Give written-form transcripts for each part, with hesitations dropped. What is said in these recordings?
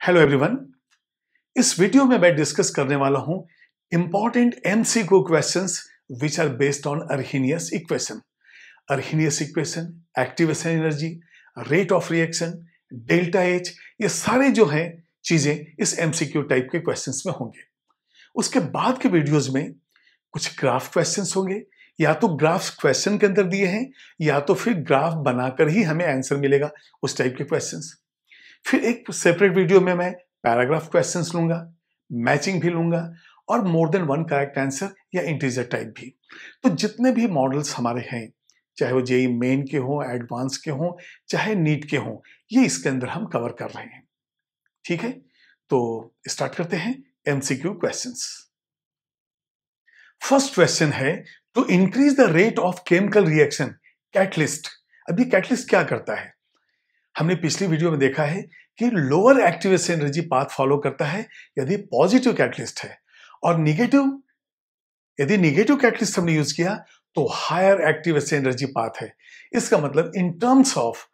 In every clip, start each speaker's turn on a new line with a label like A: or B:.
A: Hello everyone. इस video में मैं डिस्कस करने वाला हूं important MCQ questions which are based on Arrhenius equation. Arrhenius equation, activation energy, rate of reaction, delta H, ये सारे जो हैं चीजें इस एमसीक्यू टाइप के क्वेश्चंस में होंगे। उसके बाद के वीडियोस में कुछ ग्राफ क्वेश्चंस होंगे, या तो ग्राफ क्वेश्चन के अंदर दिए हैं या तो फिर ग्राफ बनाकर ही हमें आंसर मिलेगा उस टाइप के क्वेश्चंस। फिर एक सेपरेट वीडियो में मैं पैराग्राफ क्वेश्चंस लूंगा, मैचिंग भी लूंगा और more than one correct answer या इंटीजर टाइप भी। तो जितने भी मॉडल्स हमारे हैं, चाहे वो जेई मेन के हों, एडवांस के हों, चाहे नीट के हों, ये इसके अंदर हम कवर कर रहे हैं। ठीक है, तो स्टार्ट करते हैं एमसीक्यू क्वेश्चंस। फर्स्ट क्वेश्चन है, to increase the rate of chemical reaction catalyst. अभी कैटलिस्ट क्या करता है? हमने पिछली वीडियो में देखा है कि lower activation energy path follow करता है यदि पॉजिटिव कैटलिस्ट है, और यदि निगेटिव कैटलिस्ट हमने यूज किया तो हायर एक्टिवेशन एनर्जी पाथ है। इसका मतलब in terms of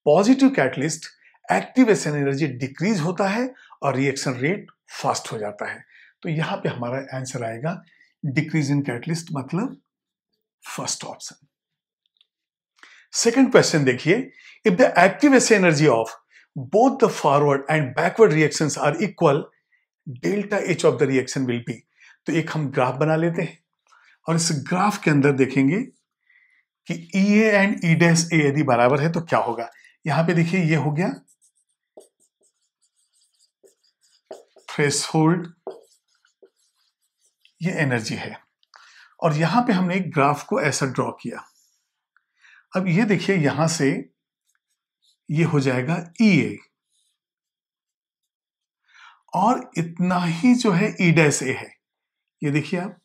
A: positive catalyst activation energy decrease होता है और रिएक्शन रेट फास्ट हो जाता है। तो यहां पे हमारा आंसर आएगा डिक्रीज इन कैटलिस्ट, मतलब फर्स्ट ऑप्शन। सेकंड क्वेश्चन देखिए, if the activation energy of both the forward and backward reactions are equal, delta H of the reaction will be। तो एक हम ग्राफ बना लेते हैं और इस ग्राफ के अंदर देखेंगे कि EA and E dash A यदि बराबर है तो क्या होगा। यहां पे देखिए ये हो गया थ्रेशोल्ड, ये एनर्जी है, और यहां पे हमने एक ग्राफ को ऐसा ड्रॉ किया। अब ये देखिए यहां से ये हो जाएगा EA, और इतना ही जो है E डैश A है। ये देखिए आप,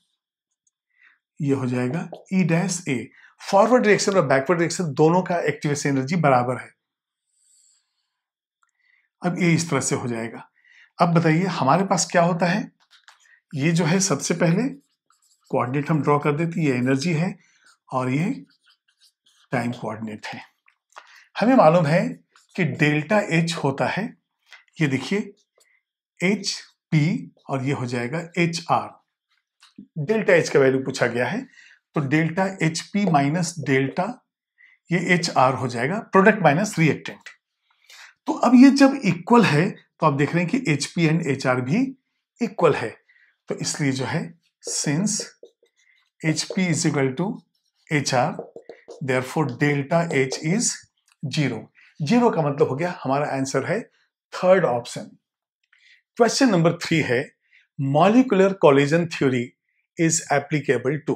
A: ये हो जाएगा E dash A। Forward reaction और बैकवर्ड रिएक्शन दोनों का एक्टिवेशन एनर्जी बराबर है। अब ये इस तरह से हो जाएगा। अब बताइए हमारे पास क्या होता है। ये जो है सबसे पहले कोऑर्डिनेट हम ड्रॉ कर देते हैं, ये एनर्जी है और ये टाइम कोऑर्डिनेट है। हमें मालूम है कि डेल्टा H होता है, ये देखिए HP, और ये हो जाएगा HR। डेल्टा H का वैल्यू पूछा गया है तो डेल्टा HP माइनस डेल्टा ये HR हो जाएगा, प्रोडक्ट माइनस रिएक्टेंट। तो अब ये जब इक्वल है तो आप देख रहे हैं कि HP एंड HR भी इक्वल है, तो इसलिए जो है since HP is equal to HR, therefore delta H is 0। 0 का मतलब हो गया हमारा आंसर है थर्ड ऑप्शन। क्वेश्चन नंबर 3 है, molecular collision theory is applicable to.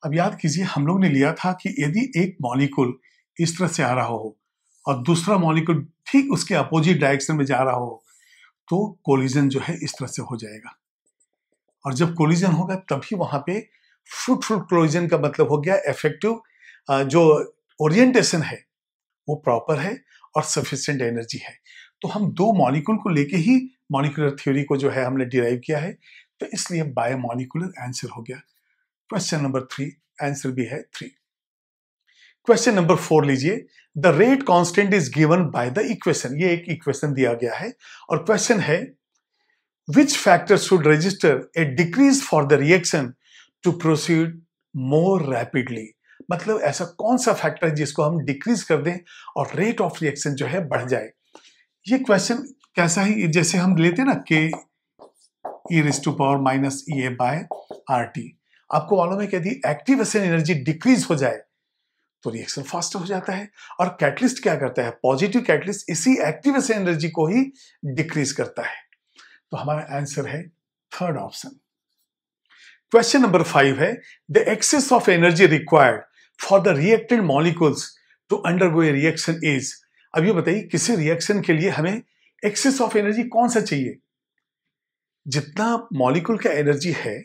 A: अब याद कीजिए हम लोग ने लिया था कि यदि एक मॉलिक्यूल इस तरह से आ रहा हो और दूसरा मॉलिक्यूल ठीक उसके अपोजिट डायरेक्शन में जा रहा हो तो कोलिजन जो है इस तरह से हो जाएगा, और जब कोलिजन होगा तभी वहां पे फ्रूटफुल कोलिजन का मतलब हो गया इफेक्टिव, जो ओरिएंटेशन है वो प्रॉपर है और सफिशिएंट एनर्जी है। तो हम दो मॉलिक्यूल को लेके ही मॉलिक्यूलर थ्योरी को जो है हमने डिराइव किया है, तो इसलिए बायोमॉलिक्यूलर आंसर हो गया। क्वेश्चन नंबर 3 आंसर भी है 3। क्वेश्चन नंबर 4 लीजिए, the rate constant is given by the equation. ये एक इक्वेशन दिया गया है और क्वेश्चन है, which factor should register a decrease for the reaction to proceed more rapidly. मतलब ऐसा कौन सा फैक्टर है जिसको हम डिक्रीज कर दें और रेट ऑफ रिएक्शन जो है बढ़ जाए। ये क्वेश्चन कैसा है, जैसे हम लेते हैं ना K e raised to power minus EA by RT। आपको मालूम है कि यदि एक्टिवेशन एनर्जी डिक्रीज हो जाए तो रिएक्शन फास्ट हो जाता है, और कैटलिस्ट क्या करता है, पॉजिटिव कैटलिस्ट इसी एक्टिवेशन एनर्जी को ही डिक्रीज करता है। तो हमारा आंसर है थर्ड ऑप्शन। क्वेश्चन नंबर 5 है, the excess of energy required for the reactant molecules to undergo a reaction is. अब ये बताइए किसी रिएक्शन के लिए हमें एक्सेस ऑफ एनर्जी कौन सा चाहिए। जितना मॉलिक्यूल का एनर्जी है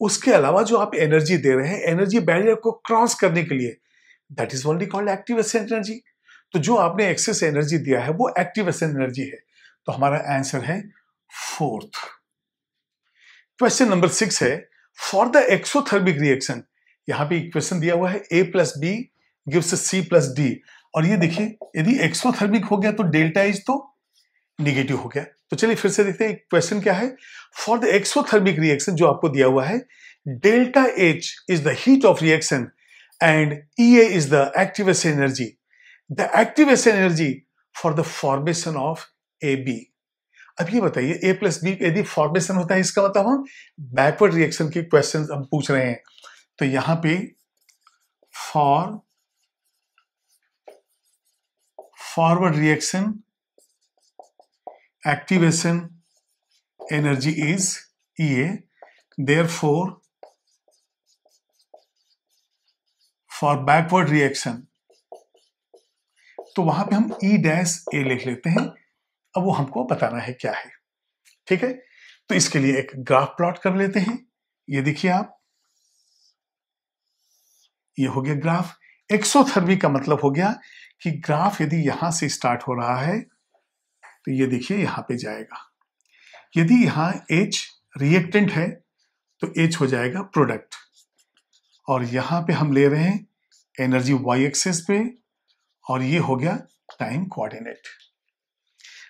A: उसके अलावा जो आप एनर्जी दे रहे हैं एनर्जी बैरियर को क्रॉस करने के लिए, that is only called activation energy. तो जो आपने एक्सेस एनर्जी दिया है वो एक्टिवेशन एनर्जी है। तो हमारा आंसर है फोर्थ। क्वेश्चन नंबर 6 है, फॉर द एक्सोथर्मिक रिएक्शन। यहां पे इक्वेशन दिया हुआ है A + B gives C + D, और ये देखिए यदि एक्सोथर्मिक हो गया तो डेल्टा H तो निगेटिव हो गया। तो चलिए फिर से देखते हैं क्वेश्चन क्या है। फॉर द एक्सोथर्मिक रिएक्शन जो आपको दिया हुआ है, delta H is the heat of reaction and E A is the activation energy. The activation energy for the formation of A B. अब ये बताइए ए प्लस बी यदि फॉर्मेशन होता है, इसका मतलब हम बैकवर्ड रिएक्शन के क्वेश्चन हम पूछ रहे हैं। तो यहां पे forward reaction activation energy is EA, therefore for backward reaction तो वहां पे हम E डैश A लिख लेते हैं। अब वो हमको बताना है क्या है, ठीक है। तो इसके लिए एक ग्राफ प्लॉट कर लेते हैं। ये देखिए आप, ये हो गया ग्राफ। एक्सोथर्मिक का मतलब हो गया कि ग्राफ यदि यहां से स्टार्ट हो रहा है तो ये देखिए यहां पे जाएगा। यदि यहां H रिएक्टेंट है तो H हो जाएगा प्रोडक्ट, और यहां पे हम ले रहे हैं एनर्जी y एक्सिस पे, और ये हो गया टाइम कोऑर्डिनेट।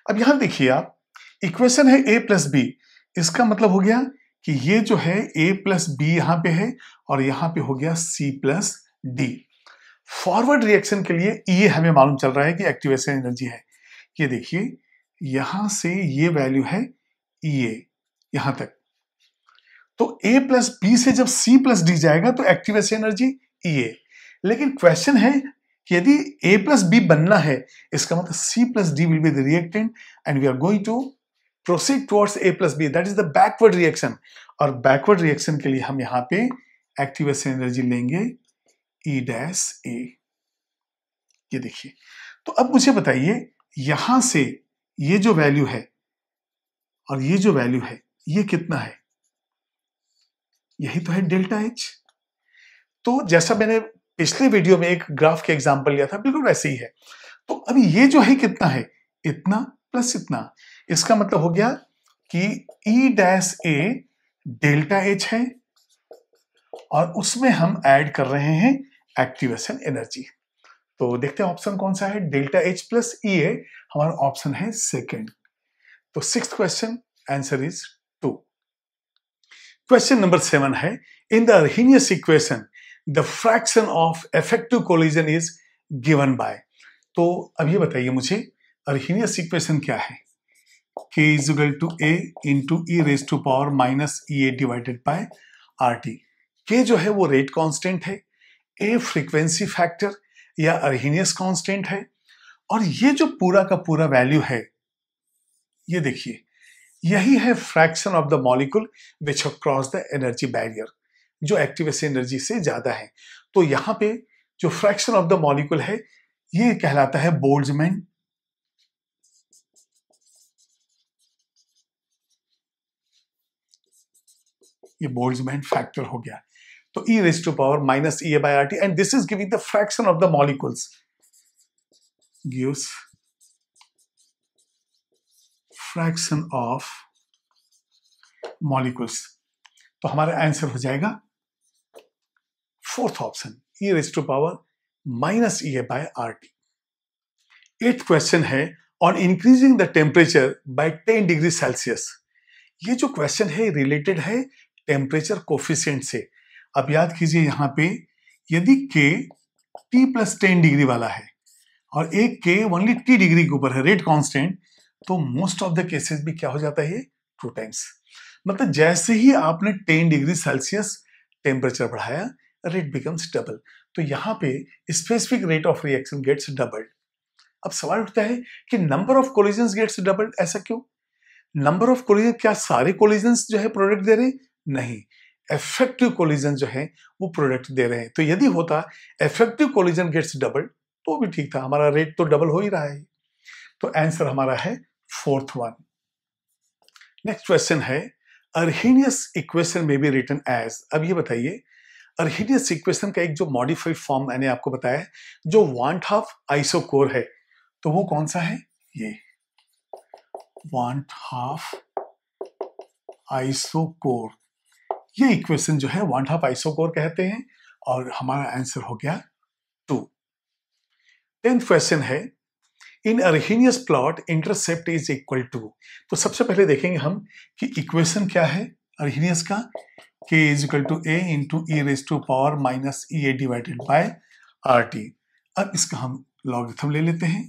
A: अब यहां देखिए आप, इक्वेशन है a प्लस बी, इसका मतलब हो गया कि ये जो है a प्लस बी यहां पे है और यहां पे हो गया c plus D. Forward reaction के लिए ये हमें मालूम चल रहा है कि एक्टिवेशन एनर्जी है। ये देखिए यहां से ये वैल्यू है E यहां तक, तो A प्लस बी से जब C प्लस डी जाएगा तो एक्टिवेशन एनर्जी E। लेकिन क्वेश्चन है कि यदि A प्लस बी बनना है, इसका मतलब C plus D will be the reactant and we are going to proceed towards A plus B, that is the backward reaction. और बैकवर्ड रिएक्शन के लिए हम यहाँ पे एक्टिवेशन एनर्जी लेंगे E डैश A। ये देखिए, तो अब मुझे बताइए यहां से ये जो वैल्यू है और ये जो वैल्यू है ये कितना है? यही तो है डेल्टा एच। तो जैसा मैंने पिछले वीडियो में एक ग्राफ के एग्जांपल लिया था, बिल्कुल वैसे ही है। तो अभी ये जो है कितना है? इतना प्लस इतना। इसका मतलब हो गया कि E dash A delta H है और उसमें हम ऐड कर रहे हैं एक्टिवेशन एनर्जी। तो देखते हैं ऑप्शन कौन सा है, delta H plus E A. हमारा ऑप्शन है सेकेंड। तो sixth question answer is 2। Question number 7 है, in the Arrhenius equation the fraction of effective collision is given by. तो अब ये बताइए मुझे अर्हीनियस इक्वेशन क्या है? K is equal to A into E raise to power minus E A divided by R T. K जो है वो रेट कांस्टेंट है, A फ्रीक्वेंसी फैक्टर या अर्हीनियस कांस्टेंट है, और ये जो पूरा का पूरा वैल्यू है ये देखिए यही है fraction of the molecule which have cross the energy barrier, जो एक्टिवेशन एनर्जी से ज्यादा है। तो यहां पे जो फ्रैक्शन ऑफ द मॉलिक्यूल है ये कहलाता है बोल्ट्जमैन। ये बोल्ट्जमैन फैक्टर हो गया। तो e raised to power minus E A by RT, and this is giving the fraction of the molecules, gives fraction of molecules। तो हमारा आंसर हो जाएगा fourth option, e raised to power minus E A by RT। 8th question है, on increasing the temperature by 10 degree Celsius. ये जो question है related है temperature coefficient से। अब याद कीजिए यहां पे यदि K T प्लस 10 डिग्री वाला है और एक K ओनली T डिग्री के ऊपर है, रेट कांस्टेंट, तो मोस्ट ऑफ द केसेस भी क्या हो जाता है, ये 2 टाइम्स। मतलब जैसे ही आपने 10 डिग्री सेल्सियस टेम्परेचर बढ़ाया, रेट बिकम्स डबल। तो यहाँ पे specific rate of reaction gets doubled. अब सवाल उठता है कि number of collisions gets doubled, ऐसा क्यों? नंबर ऑफ कोलिजन, क्या सारे कोलिजन्स जो है प्रोडक्ट दे रहे हैं? नहीं, इफेक्टिव कोलिजन जो है वो प्रोडक्ट दे रहे हैं। तो यदि होता इफेक्टिव कोलिजन गेट्स डबल तो भी ठीक था, हमारा रेट तो डबल हो ही रहा है। तो आंसर हमारा है फोर्थ वन। नेक्स्ट क्वेश्चन है, अर्हीनियस इक्वेशन में बी रिटन एज। अब ये बताइए अर्हीनियस इक्वेशन का एक जो मॉडिफाइड फॉर्म मैंने आपको बताया जो वांट हाफ आइसोकोर है, तो वो कौन सा है? ये वांट हाफ आइसोकोर। ये इक्वेशन जो है वांट हाफ आइसोकोर कहते हैं, और हमारा आंसर हो गया 2। 10th क्वेश्चन है, in Arrhenius plot intercept is equal to, तो सबसे पहले देखेंगे हम कि इक्वेशन क्या है अरहीनियस का, k is equal to a into E raise to power minus E A divided by R T. अब इसका हम लॉगरिथम ले लेते हैं,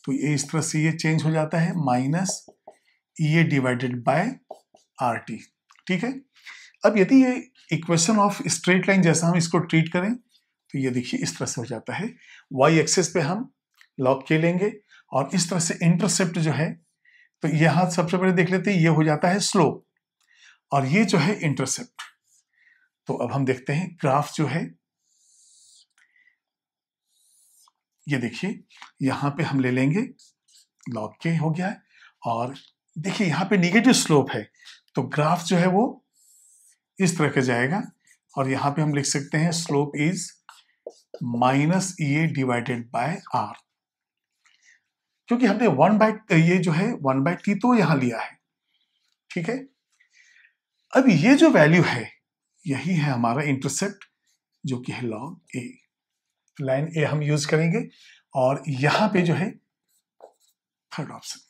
A: तो ये इस तरह से ये चेंज हो जाता है minus E A divided by R T. ठीक है, अब यदि ये इक्वेशन ऑफ स्ट्रेट लाइन जैसा हम इसको ट्रीट करें तो ये देखिए इस तरह से हो जाता है, वाई एक्सिस पे हम लॉग के लेंगे और इस तरह से इंटरसेप्ट जो है, तो यहां सबसे पहले देख लेते हैं, ये हो जाता है स्लोप और ये जो है इंटरसेप्ट। तो अब हम देखते हैं ग्राफ जो है, ये देखिए यहां पे हम ले लेंगे लॉग के हो गया है और देखिए यहां पे निगेटिव स्लोप है, तो ग्राफ जो है वो इस तरह का जाएगा और यहां पे हम लिख सकते हैं slope is minus E A divided by R, क्योंकि हमने 1/, ये जो है 1/t तो यहां लिया है। ठीक है, अब ये जो वैल्यू है यही है हमारा इंटरसेप्ट जो कि है लॉग ए, लाइन ए हम यूज करेंगे और यहां पे जो है थर्ड ऑप्शन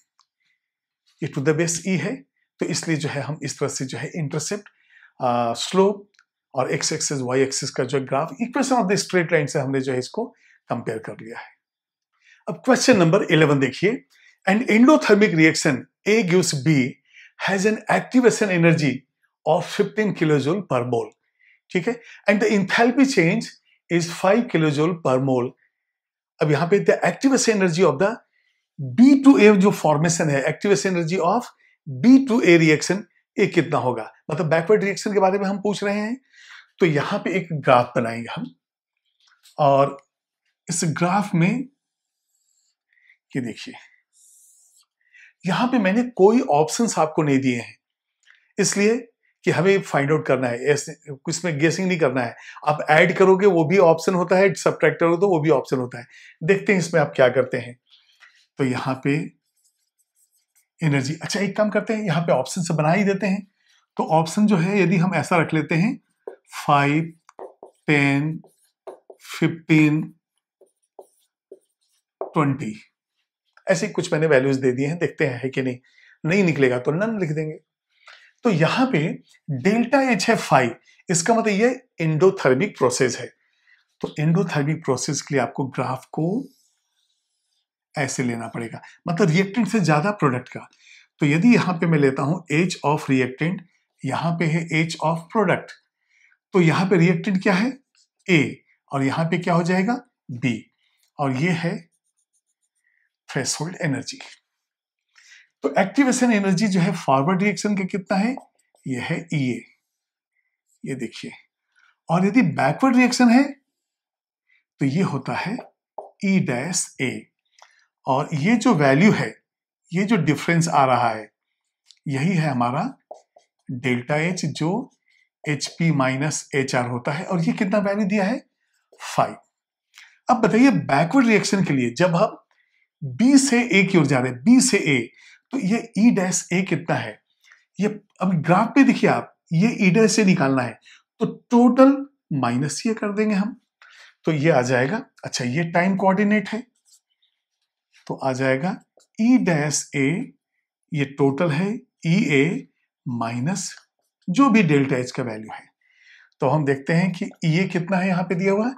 A: ये टू द बेस ई है, तो इसलिए जो है हम इस तरह से जो है इंटरसेप्ट, स्लोप और एक्स एक्सिस वाई एक्सिस का जो graph equation of the straight line से हमने जो है इसको कंपेयर कर लिया है। अब क्वेश्चन नंबर 11 देखिए, an endothermic reaction A gives B has an activation energy of 15 kilojoule per mole. ठीक है, and the enthalpy change is 5 kilojoule per mole. अब यहां पे the activation energy of the B2A जो फॉर्मेशन है, activation energy of B2A reaction, ये कितना होगा, मतलब बैकवर्ड रिएक्शन के बारे में हम पूछ रहे हैं। तो यहां पे एक ग्राफ बनाएंगे हम और इस ग्राफ में ये देखिए यहां पे मैंने कोई ऑप्शंस आपको नहीं दिए हैं, इसलिए कि हमें फाइंड आउट करना है, इसमें गेसिंग नहीं करना है। आप ऐड करोगे वो भी ऑप्शन होता है, सब्ट्रैक्ट करोगे तो वो भी ऑप्शन होता है। देखते हैं इसमें आप क्या करते हैं। तो यहां पे एनर्जी, अच्छा एक काम करते हैं, यहां पे ऑप्शन से बना ही देते हैं। तो ऑप्शन जो है यदि हम ऐसा रख लेते हैं 5, 10, 15, 20, ऐसे कुछ मैंने वैल्यूज दे दिए हैं, देखते हैं है कि नहीं, नहीं निकलेगा तो नन लिख देंगे। तो यहां पे डेल्टा एच है 5, इसका मतलब ये एंडोथर्मिक प्रोसेस है। तो एंडोथर्मिक प्रोसेस के लिए आपको ग्राफ को ऐसे लेना पड़ेगा, मतलब रिएक्टेंट से ज्यादा प्रोडक्ट का। तो यदि यहां पे मैं लेता हूं एच ऑफ रिएक्टेंट, यहां पे है एच ऑफ प्रोडक्ट, तो यहां पे रिएक्टेंट क्या है ए और यहां पे क्या हो जाएगा बी, और ये है थ्रेशोल्ड एनर्जी। तो एक्टिवेशन एनर्जी जो है फॉरवर्ड रिएक्शन का कितना है, ये है ई ए, ये देखिए। और यदि बैकवर्ड रिएक्शन है तो ये होता है ई डैश ए, और ये जो वैल्यू है, ये जो डिफरेंस आ रहा है, यही है हमारा डेल्टा एच जो H P minus H R होता है, और ये कितना वैल्यू दिया है 5। अब बताइए बैकवर्ड रिएक्शन के लिए जब हम बी से ए की ओर जा रहे हैं, बी से ए, तो ये ई डैश ए कितना है, ये अब ग्राफ पे देखिए आप, ये ई डैश से निकालना है तो टोटल माइनस ये कर देंगे हम, तो ये आ जाएगा, अच्छा ये टाइम कोऑर्डिनेट है तो आ जाएगा ई डैश ए, ये टोटल है ई ए माइनस जो भी डेल्टा एच का वैल्यू है। तो हम देखते हैं कि ई ए कितना है, यहां पे दिया हुआ है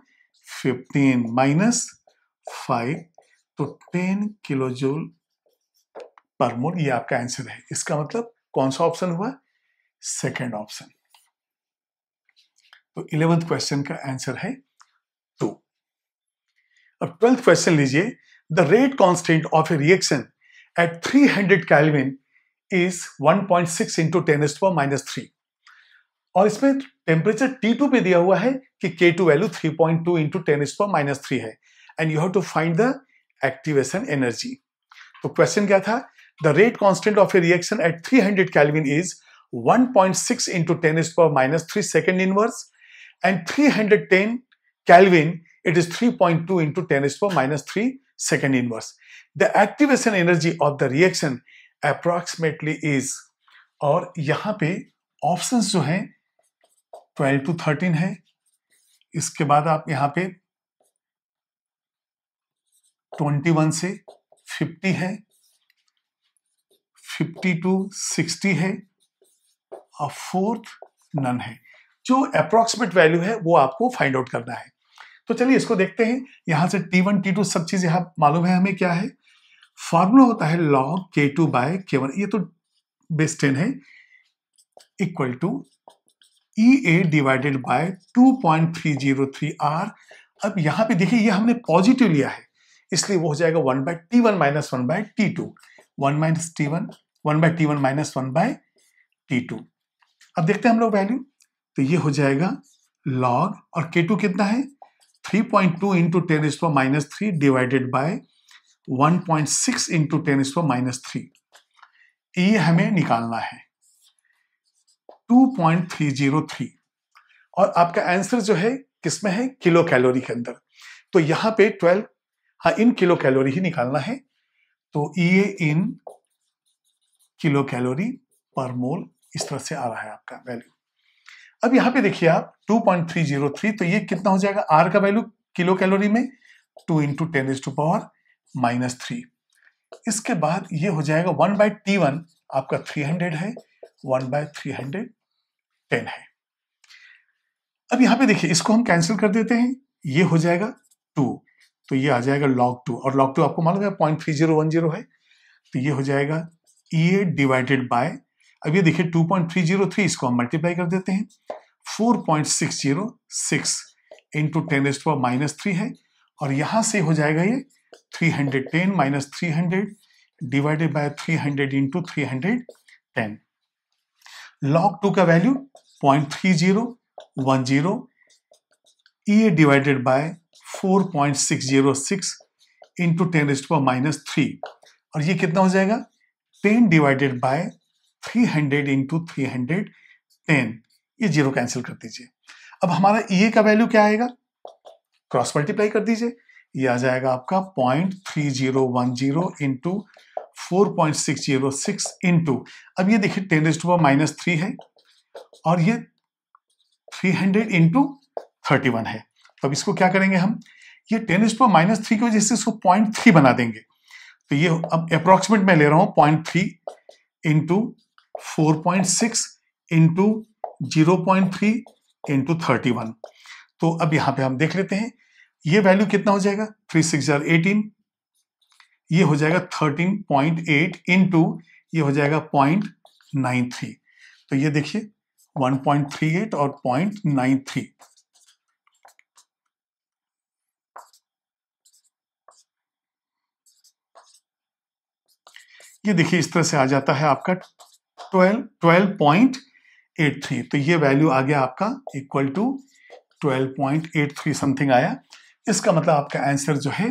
A: 15 माइनस 5, तो 10 किलोजूल पर मोल, ये आपका आंसर है। इसका मतलब कौन सा ऑप्शन हुआ, सेकंड ऑप्शन। तो 11th क्वेश्चन का आंसर है 2। अब 12th क्वेश्चन लीजिए, the rate constant of a reaction at 300 kelvin is 1.6 into 10⁻³ और इसमें टेम्परेचर T2 पे दिया हुआ है कि K2 वैल्यू 3.2 इंटू 10⁻³ है, and you have to find the activation energy. तो क्वेश्चन क्या था, the rate constant of a reaction at 300 kelvin is 1.6 into 10⁻³ second inverse, and 310 kelvin it is 3.2 into 10⁻³ second inverse. The activation energy of the reaction approximately is, और यहां पे options जो हैं 12 to 13 है, इसके बाद आप यहां पे 21 से 50 है, 50 to 60 है और फोर्थ नन है। जो अप्रोक्सीमेट वैल्यू है वो आपको फाइंड आउट करना है। तो चलिए इसको देखते हैं। यहां से T1 T2 सब चीज यहां मालूम है हमें क्या है। फॉर्मूला होता है log K2 बाय K1, ये तो बेस 10 है, equal to EA divided by 2.303 R। अब यहां पे देखिए ये हमने पॉजिटिव लिया है, इसलिए वो हो जाएगा 1 by T1 minus 1 by T2, 1 minus T1, 1 by T1 minus 1 by T2। अब देखते हैं हम लोग वैल्यू, तो ये हो जाएगा log, और K2 कितना है 3.2 इंटू 10⁻³ डिवाइडेड बाय 1.6 इंटू 10⁻³। ये हमें निकालना है 2.303, और आपका आंसर जो है किसमें है, किलो कैलोरी के अंदर। तो यहां पे 12, हाँ इन किलो कैलोरी ही निकालना है, तो ये इन किलो कैलोरी पर मोल इस तरह से आ रहा है आपका वैल्यू। अब यहां पे देखिए आप 2.303, तो ये कितना हो जाएगा, आर का वैल्यू किलो कैलोरी में 2 इंटू 10⁻³ इसके बाद ये हो जाएगा 1 बाय T1 आपका 300 है, 1 बाय 310 है। अब यहां पे देखिए इसको हम कैंसिल कर देते हैं, ये हो जाएगा 2, तो ये आ जाएगा log 2, और log 2 आपको मालूम है 0.3010 है, तो ये हो जाएगा EA डिवाइडेड बाय, अब ये देखिए 2.303, इसको हम मल्टीप्लाई कर देते हैं, 4.606 इंटू 10⁻³ है, और यहां से हो जाएगा ये 310 minus 300 divided by 300 into 310। log 2 का value 0.3010, EA divided bye 4.606 into 10⁻³ और ये कितना हो जाएगा 10 डिवाइडेड बाय 300 इंटू 310, ये जीरो कैंसिल कर दीजिए। अब हमारा EA का वैल्यू क्या आएगा, क्रॉस मल्टीप्लाई कर दीजिए, ये आ जाएगा आपका 0.3010 इंटू 4.606 इंटू, अब ये देखिए 10⁻³ है और ये 300 इंटू 31 है। तो अब इसको क्या करेंगे हम, ये 10⁻³ की वजह से इसको 0.3 बना देंगे, तो ये अब अप्रोक्सीमेट मैं ले रहा हूं 0.3 इंटू 4.6 इंटू 0.3 इंटू 31। तो अब यहां पे हम देख लेते हैं ये वैल्यू कितना हो जाएगा, 3 6 18, ये हो जाएगा 13.8 इंटू ये हो जाएगा 0.93, तो ये देखिए 1.38 और 0.93। ये देखिए इस तरह से आ जाता है आपका 12.83, तो ये वैल्यू आ गया आपका इक्वल टू 12.83 समथिंग आया। इसका मतलब आपका आंसर जो है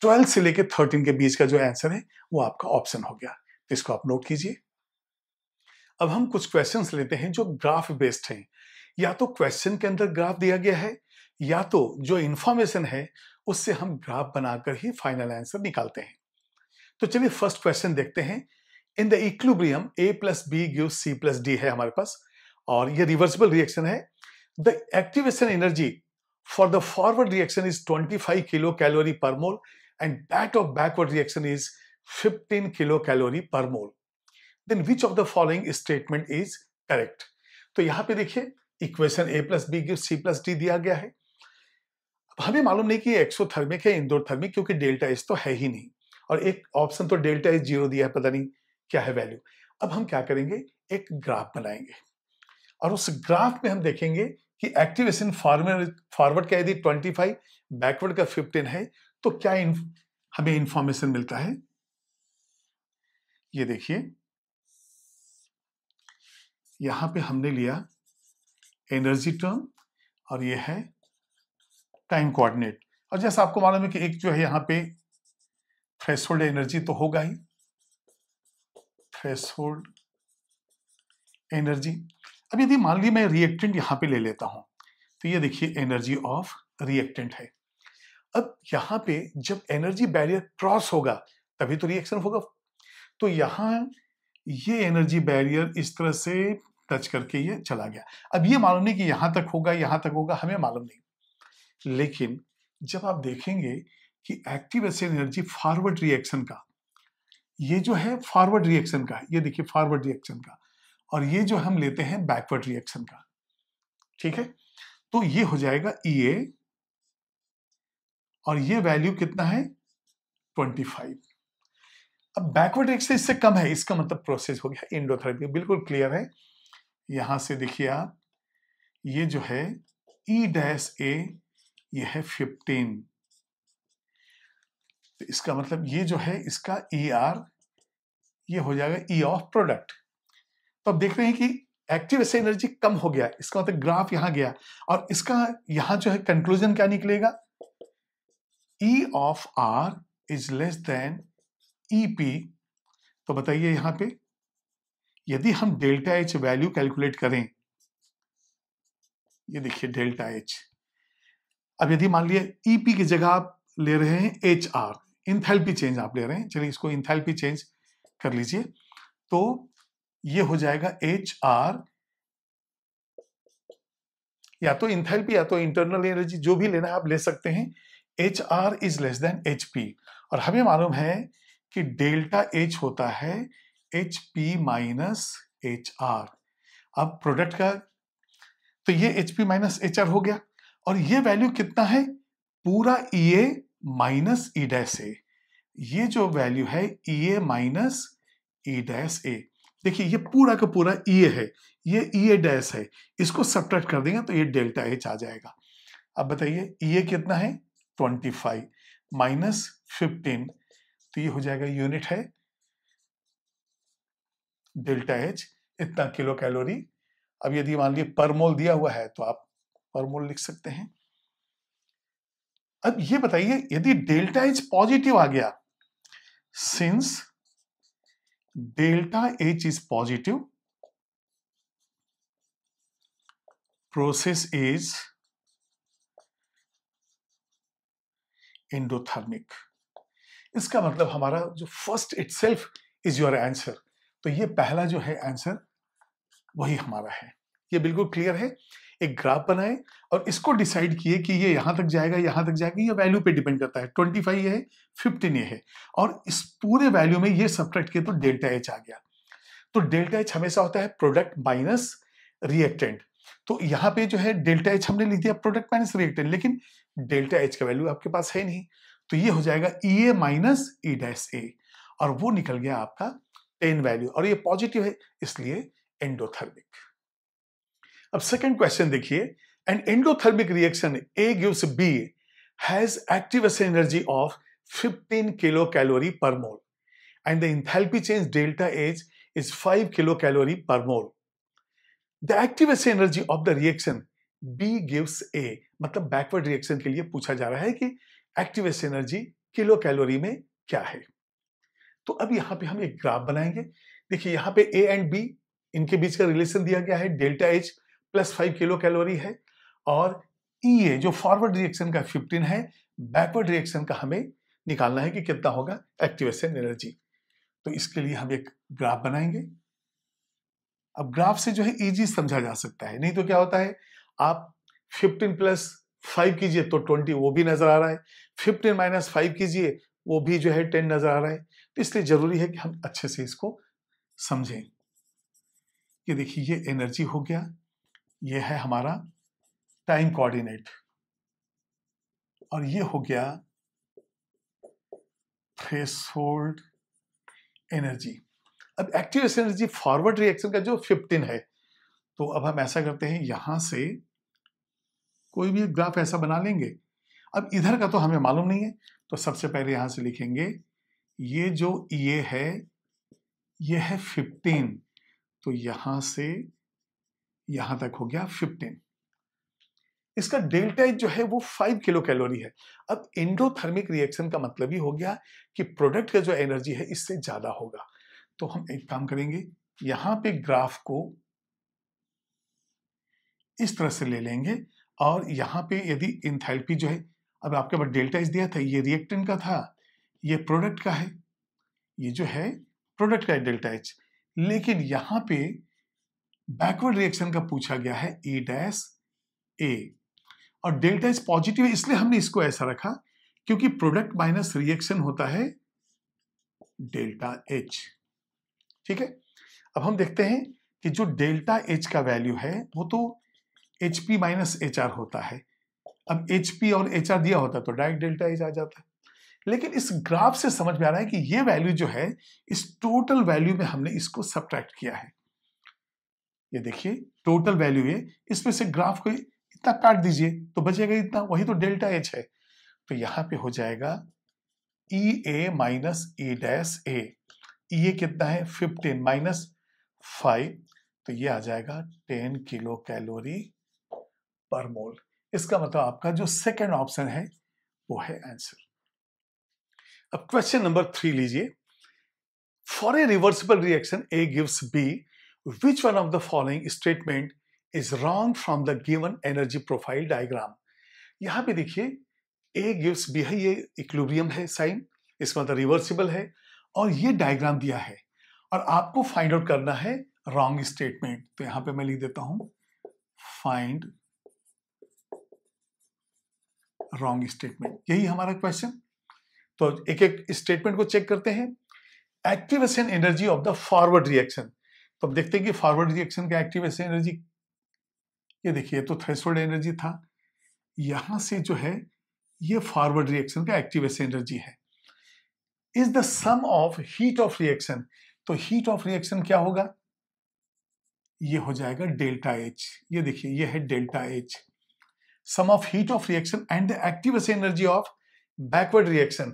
A: 12 से लेके 13 के बीच का जो आंसर है वो आपका ऑप्शन हो गया, तो इसको आप नोट कीजिए। अब हम कुछ क्वेश्चंस लेते हैं जो ग्राफ बेस्ड हैं, या तो क्वेश्चन के अंदर ग्राफ दिया गया है या तो जो इंफॉर्मेशन है उससे हम ग्राफ बनाकर ही फाइनल आंसर निकालते हैं। तो चलिए फर्स्ट क्वेश्चन देखते हैं। In the equilibrium A plus B gives C plus D है हमारे पास, और ये रिवर्सिबल रिएक्शन है। The activation energy for the forward reaction is 25 kilo calorie per mole and that of backward reaction is 15 kilo calorie per mole. Then which of the following statement is correct. तो यहां पे देखिए equation A plus B gives C plus D दिया गया है। अब हमें मालूम नहीं कि एक्सोथर्मिक है इंडोथर्मिक, क्योंकि डेल्टा एच तो है ही नहीं, और एक ऑप्शन तो डेल्टा एच 0 दिया है, पता नहीं क्या है वैल्यू। अब हम क्या करेंगे, एक ग्राफ बनाएंगे और उस ग्राफ में हम देखेंगे कि एक्टिवेशन फॉरवर्ड का यदि 25, बैकवर्ड का 15 है तो क्या हमें इंफॉर्मेशन मिलता है। ये देखिए यहां पे हमने लिया एनर्जी टर्म और ये है टाइम कोऑर्डिनेट, और जैसा आपको मालूम है कि एक जो है यहां पे थ्रेशोल्ड एनर्जी तो होगा ही, थ्रेशोल्ड एनर्जी। अब यदि मान ली मैं रिएक्टेंट यहां पे ले लेता हूं, तो ये देखिए एनर्जी ऑफ रिएक्टेंट है। अब यहां पे जब एनर्जी बैरियर क्रॉस होगा तभी तो रिएक्शन होगा, तो यहां ये एनर्जी बैरियर इस तरह से टच करके ये चला गया। अब ये मालूम नहीं कि यहां तक होगा, यहां तक होगा, हमें मालूम नहीं, लेकिन जब आप देखेंगे कि एक्टिव एनर्जी फॉरवर्ड रिएक्शन का, ये जो है फॉरवर्ड रिएक्शन का, ये देखिए फॉरवर्ड रिएक्शन का, और ये जो हम लेते हैं बैकवर्ड रिएक्शन का, ठीक है। तो ये हो जाएगा EA, और ये वैल्यू कितना है 25। अब बैकवर्ड रिएक्शन इससे कम है, इसका मतलब प्रोसेस हो गया एंडोथर्मिक, बिल्कुल क्लियर है। यहां से देखिए आप, ये जो है E-A, ये है 15, तो इसका मतलब ये जो है इसका ER, ये हो जाएगा E ऑफ प्रोडक्ट। तो अब देख रहे हैं कि एक्टिव एनर्जी कम हो गया, इसका मतलब ग्राफ यहां गया, और इसका यहां जो है कंक्लूजन क्या निकलेगा, E of R is less than EP। तो बताइए यहां पे यदि हम डेल्टा H वैल्यू कैलकुलेट करें, ये देखिए डेल्टा H, अब यदि मान लिया EP की जगह आप ले रहे हैं HR, इंथैल्पी चेंज आप ले रहे हैं, चलिए इसको इंथैल्पी चेंज कर लीजिए, तो ये हो जाएगा HR, या तो इंथैल्पी या तो इंटरनल एनर्जी, जो भी लेना है आप ले सकते हैं, HR is less than HP, और हमें मालूम है कि डेल्टा H होता है HP माइनस HR। अब प्रोडक्ट का, तो ये HP माइनस HR हो गया, और ये वैल्यू कितना है, पूरा EA माइनस E-A, ये जो वैल्यू है EA माइनस E-A, देखिए ये पूरा का पूरा EA है, ये EA- है, इसको सब्ट्रैक्ट कर देंगे तो ये डेल्टा H आ जाएगा। अब बताइए EA कितना है 25 माइनस 15, तो ये हो जाएगा यूनिट है डेल्टा H, इतना किलो कैलोरी। अब यदि मान लीजिए पर मोल दिया हुआ है तो आप पर मोल लिख सकते हैं। अब ये बताइए यदि डेल्टा H पॉजिटिव आ गया, since delta H is positive, process is endothermic. इसका मतलब हमारा जो first itself is your answer, तो ये पहला जो है आंसर वही हमारा है। ये बिल्कुल क्लियर है। एक ग्राफ बनाए और इसको डिसाइड किए कि ये यहां तक जाएगा, यहां तक जाएगा, ये वैल्यू पे डिपेंड करता है। 25 ये है, 15 ये है, और इस पूरे वैल्यू में ये सब्ट्रैक्ट किए तो डेल्टा H आ गया। तो डेल्टा H हमेशा होता है प्रोडक्ट माइनस रिएक्टेंट। तो यहाँ पे जो है डेल्टा H हमने लिख दिया प्रोडक्ट माइनस रिएक्टेंट, लेकिन डेल्टा H का वैल्यू आपके पास है नहीं, तो ये हो जाएगा EA माइनस E-A, और वो निकल गया आपका 10 वैल्यू, और ये पॉजिटिव है इसलिए एंडोथर्मिक। अब सेकंड क्वेश्चन देखिए, an endothermic reaction A gives B has active energy of 15 kilocalorie per mole and the enthalpy change delta H is 5 kilocalorie per mole. The active energy of the reaction B gives A, मतलब backward reaction के लिए पूछा जा रहा है कि active energy kilo calorie में क्या है। तो अब यहां पे हम एक ग्राफ बनाएंगे। देखिए यहां पे A एंड B, इनके बीच का रिलेशन दिया गया है, delta H plus 5 kilo calorie है, और EA जो फॉरवर्ड रिएक्शन का 15 है, बैकवर्ड रिएक्शन का हमें निकालना है कि कितना होगा एक्टिवेशन एनर्जी। तो इसके लिए हम एक ग्राफ बनाएंगे। अब ग्राफ से जो है इजी समझा जा सकता है, नहीं तो क्या होता है, आप 15 प्लस 5 कीजिए तो 20 वो भी नजर आ रहा है, 15 माइनस 5 कीजिए वो भी जो है 10 नजर आ रहा है। तो इसलिए जरूरी है कि हम अच्छे से इसको समझें। ये देखिए ये एनर्जी हो गया, ये है हमारा टाइम कोऑर्डिनेट, और ये हो गया थ्रेशोल्ड एनर्जी। अब एक्टिव एनर्जी फॉरवर्ड रिएक्शन का जो 15 है, तो अब हम ऐसा करते हैं, यहां से कोई भी ग्राफ ऐसा बना लेंगे। अब इधर का तो हमें मालूम नहीं है, तो सबसे पहले यहां से लिखेंगे, ये जो ये है, ये है 15, तो यहां से यहां तक हो गया 15। इसका डेल्टा H जो है वो 5 किलो कैलोरी है। अब एंडोथर्मिक रिएक्शन का मतलब ही हो गया कि प्रोडक्ट का जो एनर्जी है इससे ज्यादा होगा। तो हम एक काम करेंगे, यहां पे ग्राफ को इस तरह से ले लेंगे, और यहां पे यदि इंथैल्पी जो है, अब आपके पास डेल्टा H दिया था, ये रिएक्टेंट का था, ये प्रोडक्ट का है, ये जो है प्रोडक्ट का है डेल्टा H, लेकिन यहां पे बैकवर्ड रिएक्शन का पूछा गया है E-A, और डेल्टा H पॉजिटिव है इसलिए हमने इसको ऐसा रखा क्योंकि प्रोडक्ट माइनस रिएक्शन होता है डेल्टा एच। ठीक है, अब हम देखते हैं कि जो डेल्टा एच का वैल्यू है वो तो H P minus H R होता है। अब एच पी और एच आर दिया होता तो डायरेक्ट डेल्टा एच आ जाता है, लेकिन इस ग्राफ से समझ में आ रहा है कि ये वैल्यू जो है इस टोटल वैल्यू में हमने इसको सब्ट्रैक्ट किया है। ये देखिए टोटल वैल्यू है, इसमें से ग्राफ को इतना काट दीजिए तो बचेगा इतना, वही तो डेल्टा एच है। तो यहां पे हो जाएगा ई ए माइनस ई डैश ए। ये कितना है 15 माइनस 5, तो ये आ जाएगा 10 किलो कैलोरी पर मोल। इसका मतलब आपका जो सेकंड ऑप्शन है वो है आंसर। अब क्वेश्चन नंबर 3 लीजिए। For a reversible reaction A gives B, which one of the following statement is wrong from the given energy profile diagram? यहां पे देखिए A gives B है, ये इक्विलिब्रियम है साइन, इसका मतलब रिवर्सिबल है, और ये डायग्राम दिया है और आपको फाइंड आउट करना है रॉन्ग स्टेटमेंट। तो यहां पे मैं लिख देता हूं फाइंड रॉन्ग स्टेटमेंट, यही हमारा क्वेश्चन। तो एक एक स्टेटमेंट को चेक करते हैं। Activation energy of the forward reaction, तो अब देखते हैं कि फॉरवर्ड रिएक्शन का एक्टिवेशन एनर्जी, ये देखिए तो थ्रेशोल्ड एनर्जी था, यहां से जो है ये फॉरवर्ड रिएक्शन का एक्टिवेशन एनर्जी है। Is the sum of heat of reaction, तो हीट ऑफ रिएक्शन क्या होगा, ये हो जाएगा डेल्टा एच। ये देखिए ये है delta H, sum of heat of reaction and the activation energy of backward reaction.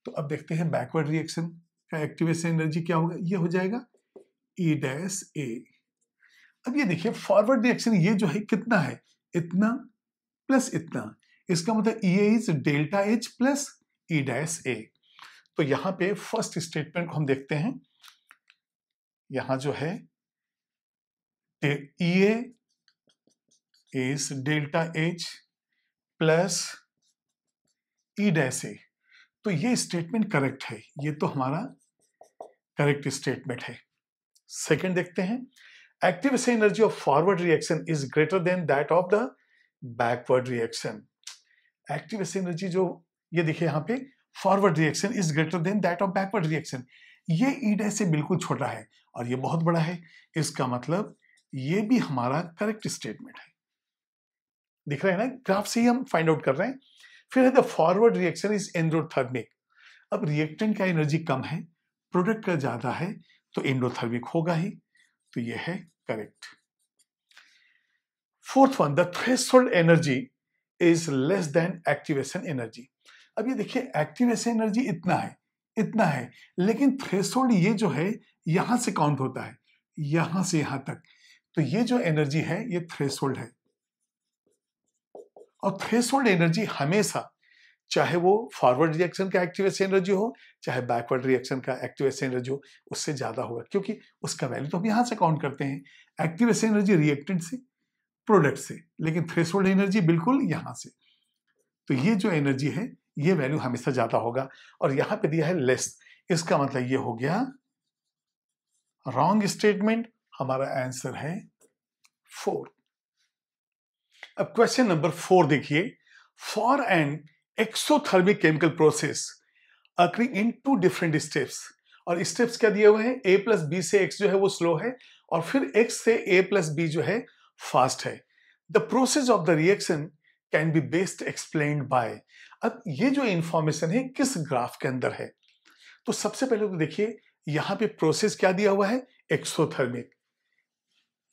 A: तो अब देखते हैं बैकवर्ड रिएक्शन का एक्टिवेशन एनर्जी क्या होगा, ये हो जाएगा ई डैश ए। अब ये देखिए फॉरवर्ड रिएक्शन ये जो है कितना है, इतना प्लस इतना, इसका मतलब E is delta H plus E dash A. तो यहां पे फर्स्ट स्टेटमेंट को हम देखते हैं, यहां जो है E is delta H plus E dash A. तो ये स्टेटमेंट करेक्ट है, ये तो हमारा करेक्ट स्टेटमेंट है। सेकंड देखते हैं, activation energy of forward reaction is greater than that of the backward reaction. Activation energy जो ये देखिए यहां पे forward reaction is greater than that of backward reaction, ये ई डैश से बिल्कुल छोटा है और ये बहुत बड़ा है, इसका मतलब ये भी हमारा करेक्ट स्टेटमेंट है। दिख रहा है ना, ग्राफ से ही हम फाइंड आउट कर रहे हैं। फिर है the forward reaction is endothermic. अब रिएक्टेंट का एनर्जी कम है, प्रोडक्ट का ज्यादा है, तो एंडोथर्मिक होगा ही, तो ये है correct. Fourth one, the threshold energy is less than activation energy. अब ये देखिए एक्टिवेशन एनर्जी इतना है, लेकिन थ्रेशोल्ड ये जो है यहां से काउंट होता है, यहां से यहां तक, तो ये जो एनर्जी है ये थ्रेशोल्ड है। और थ्रेशोल्ड एनर्जी हमेशा, चाहे वो फॉरवर्ड रिएक्शन का एक्टिवेशन एनर्जी हो चाहे बैकवर्ड रिएक्शन का एक्टिवेशन एनर्जी हो, उससे ज्यादा होगा, क्योंकि उसका वैल्यू तो हम यहां से काउंट करते हैं, एक्टिवेशन एनर्जी रिएक्टेंट से, प्रोडक्ट से, लेकिन थ्रेशोल्ड एनर्जी बिल्कुल यहां से। तो ये जो एनर्जी है ये वैल्यू हमेशा ज्यादा होगा, और यहां पे दिया है लेस, इसका मतलब ये हो गया रॉन्ग स्टेटमेंट। हमारा आंसर है 4। अब क्वेश्चन नंबर 4 देखिए, for an exothermic chemical process occurring in 2 different steps, और स्टेप्स क्या दिए हुए हैं, a प्लस बी से x जो है वो स्लो है, और फिर x से a प्लस बी जो है फास्ट है। The process of the reaction can be best explained bye. अब ये जो इंफॉर्मेशन है किस ग्राफ के अंदर है, तो सबसे पहले तो देखिए यहां पे प्रोसेस क्या दिया हुआ है, एक्सोथर्मिक,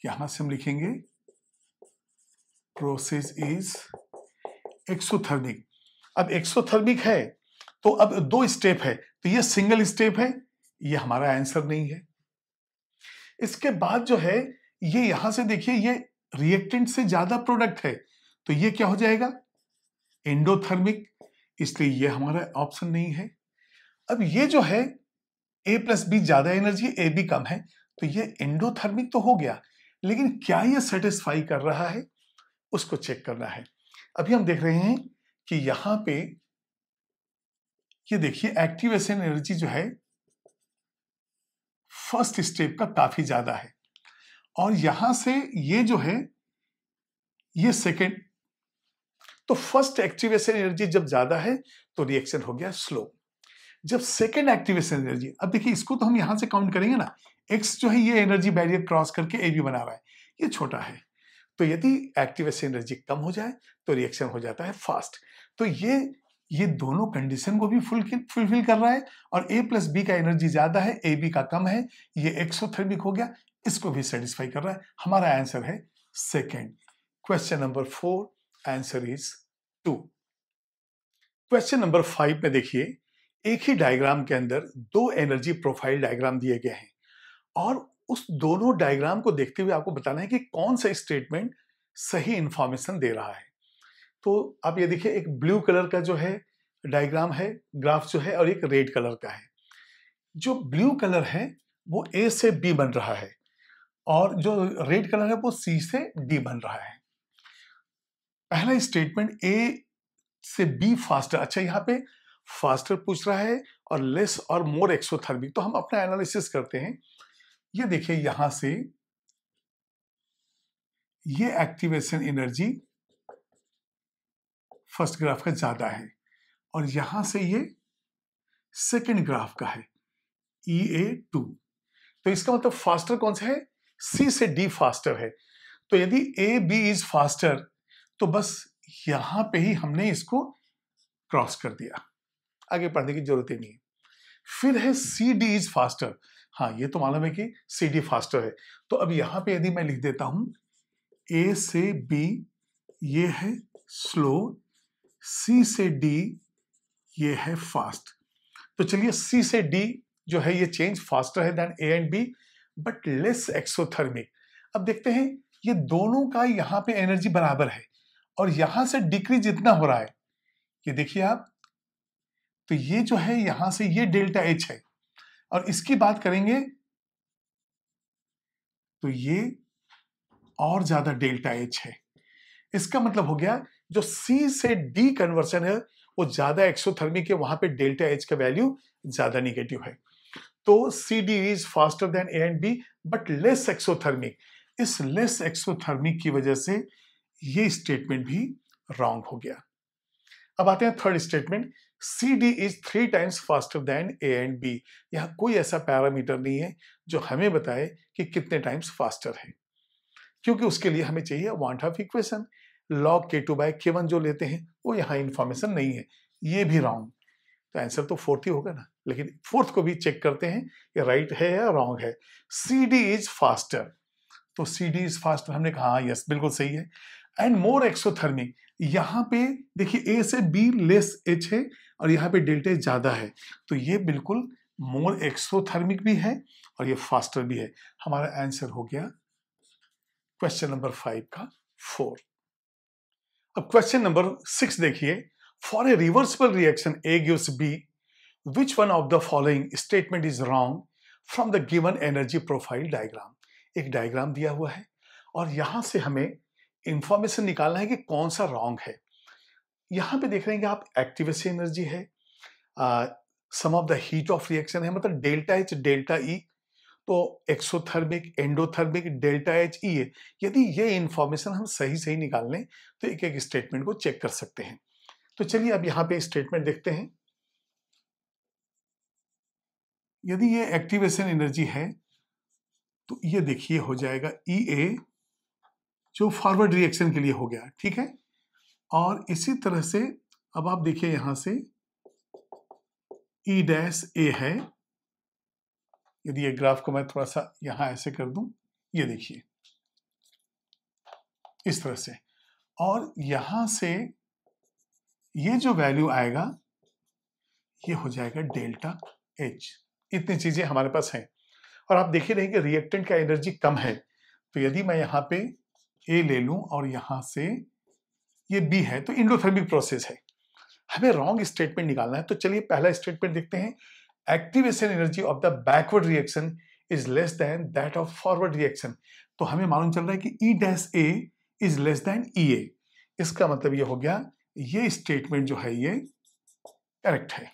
A: यहां से हम लिखेंगे प्रोसेस इज एक्सोथर्मिक। अब एक्सोथर्मिक है तो अब 2 स्टेप है, तो ये सिंगल स्टेप है, ये हमारा आंसर नहीं है। इसके बाद जो है ये यहां से देखिए ये रिएक्टेंट से ज्यादा प्रोडक्ट है, तो ये क्या हो जाएगा, एंडोथर्मिक, इसलिए ये हमारा ऑप्शन नहीं है। अब ये जो है a प्लस बी ज्यादा एनर्जी, ए बी कम है, तो ये एंडोथर्मिक तो हो गया, लेकिन क्या ये सेटिस्फाई कर रहा है, उसको चेक करना है। अभी हम देख रहे हैं कि यहां पे ये देखिए एक्टिवेशन एनर्जी जो है फर्स्ट स्टेप का काफी ज्यादा है, और यहां से ये जो है ये सेकेंड, तो फर्स्ट एक्टिवेशन एनर्जी जब ज्यादा है तो रिएक्शन हो गया स्लो। जब सेकेंड एक्टिवेशन एनर्जी, अब देखिए इसको तो हम यहां से काउंट करेंगे ना, एक्स जो है ये एनर्जी बैरियर क्रॉस करके ए बी बना रहा है, ये छोटा है, तो यदि एक्टिवेशन एनर्जी कम हो जाए तो रिएक्शन हो जाता है फास्ट। तो ये दोनों कंडीशन को भी फुलफिल कर रहा है, और ए प्लस बी का एनर्जी ज्यादा है, ए बी का कम है, ये एक्सोथर्मिक हो गया, इसको भी सेटिस्फाई कर रहा है। हमारा आंसर है second. Question number 4, answer is 2। Question number 5 में देखिए, एक ही डायग्राम के अंदर दो एनर्जी प्रोफाइल डायग्राम दिए गए हैं, और उस दोनों डायग्राम को देखते हुए आपको बताना है कि कौन सा स्टेटमेंट सही इंफॉर्मेशन दे रहा है। तो आप ये देखिए, एक ब्लू कलर का जो है डायग्राम है, ग्राफ जो है, और एक रेड कलर का है। जो ब्लू कलर है वो ए से बी बन रहा है, और जो रेड कलर है वो सी से डी बन रहा है। पहला स्टेटमेंट ए से बी फास्टर, अच्छा यहाँ पे फास्टर पूछ रहा है और लेस और मोर एक्सोथर्मिक, तो हम अपना एनालिसिस करते हैं। ये देखिए, यहां से ये एक्टिवेशन एनर्जी फर्स्ट ग्राफ का ज्यादा है, और यहां से ये सेकंड ग्राफ का है EA2। तो इसका मतलब फास्टर कौन सा है? C से D फास्टर है। तो यदि AB इज फास्टर, तो बस यहां पे ही हमने इसको क्रॉस कर दिया, आगे पढ़ने की जरूरत ही नहीं है। फिर है CD इज फास्टर, हाँ ये तो मालूम है कि CD फास्टर है। तो अब यहां पे यदि मैं लिख देता हूं A से B ये है स्लो, C से D ये है फास्ट। तो चलिए C से D जो है ये चेंज फास्टर है than A and B, but less exothermic. अब देखते हैं, ये दोनों का यहाँ पे एनर्जी बराबर है, और यहां से डिक्रीज जितना हो रहा है, ये देखिए आप, तो ये जो है यहां से ये डेल्टा H है, और इसकी बात करेंगे तो ये और ज्यादा डेल्टा H है। इसका मतलब हो गया, जो C से D कन्वर्सन है वो ज्यादा एक्सोथर्मिक है, वहां पे डेल्टा H का वैल्यू ज्यादा निगेटिव है। तो CD is faster than A and B but less exothermic. इस लेस एक्सोथर्मिक की वजह से ये स्टेटमेंट भी रॉन्ग हो गया। अब आते हैं third statement, CD is 3 times faster than A and B। यहां कोई ऐसा पैरामीटर नहीं है जो हमें बताए कि कितने टाइम्स फास्टर है, क्योंकि उसके लिए हमें चाहिए want of equation, log K2/K1 जो लेते हैं वो यहाँ इंफॉर्मेशन नहीं है, ये भी रॉन्ग। तो आंसर तो फोर्थ ही होगा ना, लेकिन फोर्थ को भी चेक करते हैं कि राइट है या रॉन्ग है। CD इज फास्टर, तो CD इज फास्टर हमने कहा यस बिल्कुल सही है। एंड मोर एक्सोथर्मिक, यहाँ पे देखिए A से B लेस H है, और यहाँ पे डेल्टा ज्यादा है, तो ये बिल्कुल मोर एक्सोथर्मिक भी है और ये फास्टर भी है। हमारा आंसर हो गया क्वेश्चन नंबर 5 का 4। अब क्वेश्चन नंबर 6 देखिए, for a reversible reaction A gives B, which one of the following statement is wrong from the given energy profile diagram। एक डायग्राम दिया हुआ है, और यहां से हमें इंफॉर्मेशन निकालना है कि कौन सा रॉन्ग है। यहां पे देख रहे हैं कि आप एक्टिवेशन एनर्जी है, sum of the heat of reaction है, मतलब डेल्टा H डेल्टा E, तो exothermic endothermic delta H E है। यदि ये इंफॉर्मेशन हम सही सही निकाल लें तो एक एक स्टेटमेंट को चेक कर सकते हैं। तो चलिए अब यहाँ पे स्टेटमेंट देखते हैं। यदि ये एक्टिवेशन एनर्जी है तो ये देखिए हो जाएगा EA, जो फॉरवर्ड रिएक्शन के लिए हो गया, ठीक है। और इसी तरह से अब आप देखिए यहां से E-A है। यदि ये ग्राफ को मैं थोड़ा सा यहां ऐसे कर दूं, ये देखिए इस तरह से, और यहां से ये जो वैल्यू आएगा ये हो जाएगा डेल्टा H। इतनी चीजें हमारे पास हैं, और आप देखिए रहे कि रिएक्टेंट का एनर्जी कम है, तो यदि मैं यहाँ पे A ले लूं और यहां से ये B है, तो इंडोथर्मिक प्रोसेस है। हमें रॉन्ग स्टेटमेंट निकालना है, तो चलिए पहला स्टेटमेंट देखते हैं। Activation energy of the backward reaction is less than that of forward reaction. तो हमें मालूम चल रहा है कि E-A is less than EA। इसका मतलब ये हो गया, ये स्टेटमेंट जो है ये करेक्ट है।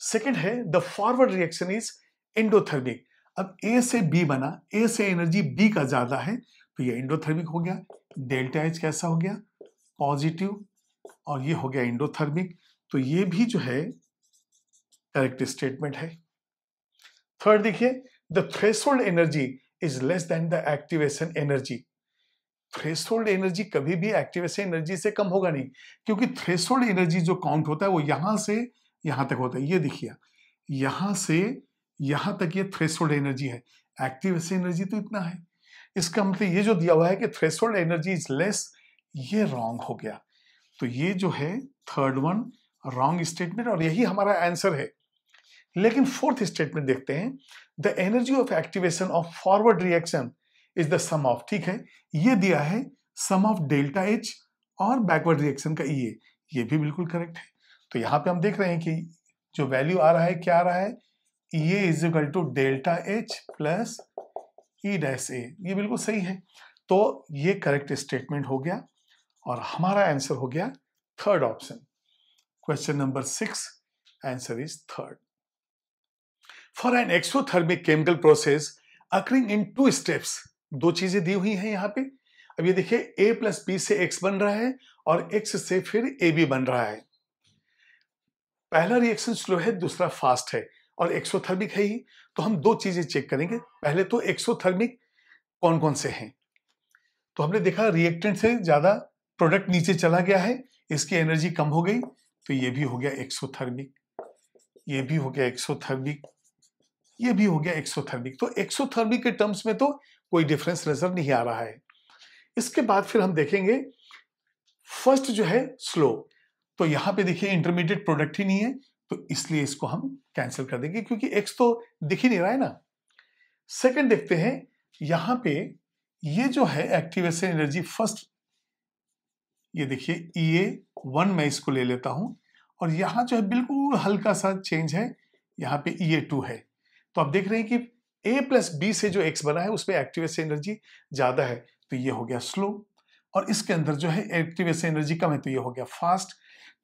A: सेकंड है, the forward reaction is endothermic. अब A से B बना, A से एनर्जी B का ज्यादा है, तो ये एंडोथर्मिक हो गया। डेल्टा H कैसा हो गया? पॉजिटिव, और ये हो गया एंडोथर्मिक, तो ये भी जो है करेक्ट स्टेटमेंट है। थर्ड देखिए, the threshold energy is less than the activation energy. Threshold energy कभी भी एक्टिवेशन एनर्जी से कम होगा नहीं, क्योंकि थ्रेशोल्ड एनर्जी जो काउंट होता है वो यहां से यहां तक होता है। ये देखिए, यहां से यहां तक ये थ्रेशोल्ड एनर्जी है, एक्टिवेशन एनर्जी तो इतना है। इसका मतलब ये जो दिया हुआ है कि थ्रेशोल्ड एनर्जी इज लेस, ये रॉन्ग हो गया। तो ये जो है थर्ड वन रॉन्ग स्टेटमेंट, और यही हमारा आंसर है। लेकिन फोर्थ स्टेटमेंट देखते हैं, the energy of activation of forward reaction is the sum of, ठीक है, ये दिया है सम ऑफ डेल्टा एच और बैकवर्ड रिएक्शन का ई, ये भी बिल्कुल करेक्ट है। तो यहां पे हम देख रहे हैं कि जो वैल्यू आ रहा है, क्या आ रहा है, E is equal to delta H plus E dash A, ये बिल्कुल सही है। तो ये करेक्ट स्टेटमेंट हो गया और हमारा आंसर हो गया third option. Question number 6, answer is third. For an exothermic chemical process occurring in 2 steps, दो चीजें दी हुई हैं यहाँ पे। अब ये देखिए, a प्लस बी से x बन रहा है और x से फिर ab बन रहा है। पहला रिएक्शन स्लो है, दूसरा फास्ट है और एक्सोथर्मिक है ही। तो हम दो चीजें चेक करेंगे। पहले तो एक्सोथर्मिक कौन कौन से हैं, तो हमने देखा रिएक्टेंट से ज्यादा प्रोडक्ट नीचे चला गया है, इसकी एनर्जी कम हो गई, तो ये भी हो गया एक्सोथर्मिक, ये भी हो गया एक्सोथर्मिक, ये भी हो गया एक्सोथर्मिक। तो एक्सोथर्मिक के टर्म्स में तो कोई डिफरेंस नजर नहीं आ रहा है। इसके बाद फिर हम देखेंगे फर्स्ट जो है स्लो, तो यहां पे देखिए इंटरमीडिएट प्रोडक्ट ही नहीं है, तो इसलिए इसको हम कैंसिल कर देंगे क्योंकि एक्स तो दिख ही नहीं रहा है ना। सेकंड देखते हैं, यहां पे ये जो है एक्टिवेशन एनर्जी फर्स्ट, ये देखिए EA1 मैं इसको ले लेता हूं, और यहां जो है बिल्कुल हल्का सा चेंज है, यहां पे EA2 है। तो आप देख रहे हैं कि A प्लस बी से जो X बना है उसमें एक्टिवेशन एनर्जी ज्यादा है, तो ये हो गया स्लो, और इसके अंदर जो है एक्टिवेशन एनर्जी कम है, तो ये हो गया फास्ट।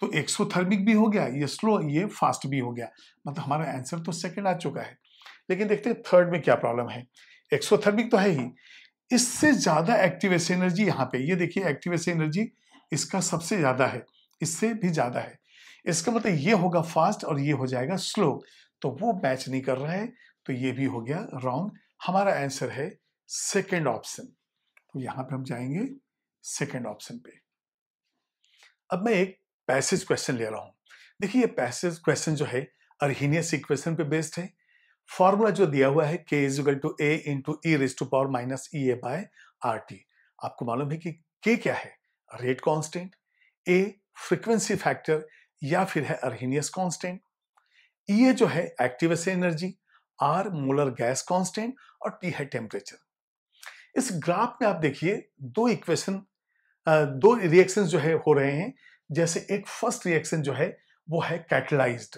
A: तो एक्सोथर्मिक भी हो गया, ये स्लो, ये फास्ट भी हो गया, मतलब हमारा आंसर तो सेकंड आ चुका है। लेकिन देखते हैं थर्ड में क्या प्रॉब्लम है। एक्सोथर्मिक तो है ही, इससे ज्यादा एक्टिवेशन एनर्जी यहाँ पे, ये देखिए एक्टिवेशन एनर्जी इसका सबसे ज्यादा है, इससे भी ज्यादा है। इसका मतलब ये होगा फास्ट और ये हो जाएगा स्लो, तो वो मैच नहीं कर रहा है, तो ये भी हो गया रॉन्ग। हमारा आंसर है सेकंड ऑप्शन। तो यहां पे हम जाएंगे सेकंड ऑप्शन पे। अब मैं एक पैसेज क्वेश्चन ले रहा हूं। देखिए ये पैसेज क्वेश्चन जो है अर्हीनियस इक्वेशन पे बेस्ड है। फॉर्मूला जो दिया हुआ है k is equal to a into E raise to power minus EA by RT। आपको मालूम है कि k क्या है, rate constant, a frequency factor, या फिर है अर्हीनियस कांस्टेंट, EA जो है activation energy, R molar gas constant और T है टेम्परेचर। इस ग्राफ में आप देखिए दो इक्वेशन, दो रिएक्शंस जो है हो रहे हैं। जैसे एक फर्स्ट रिएक्शन जो है वो है कैटलाइज्ड,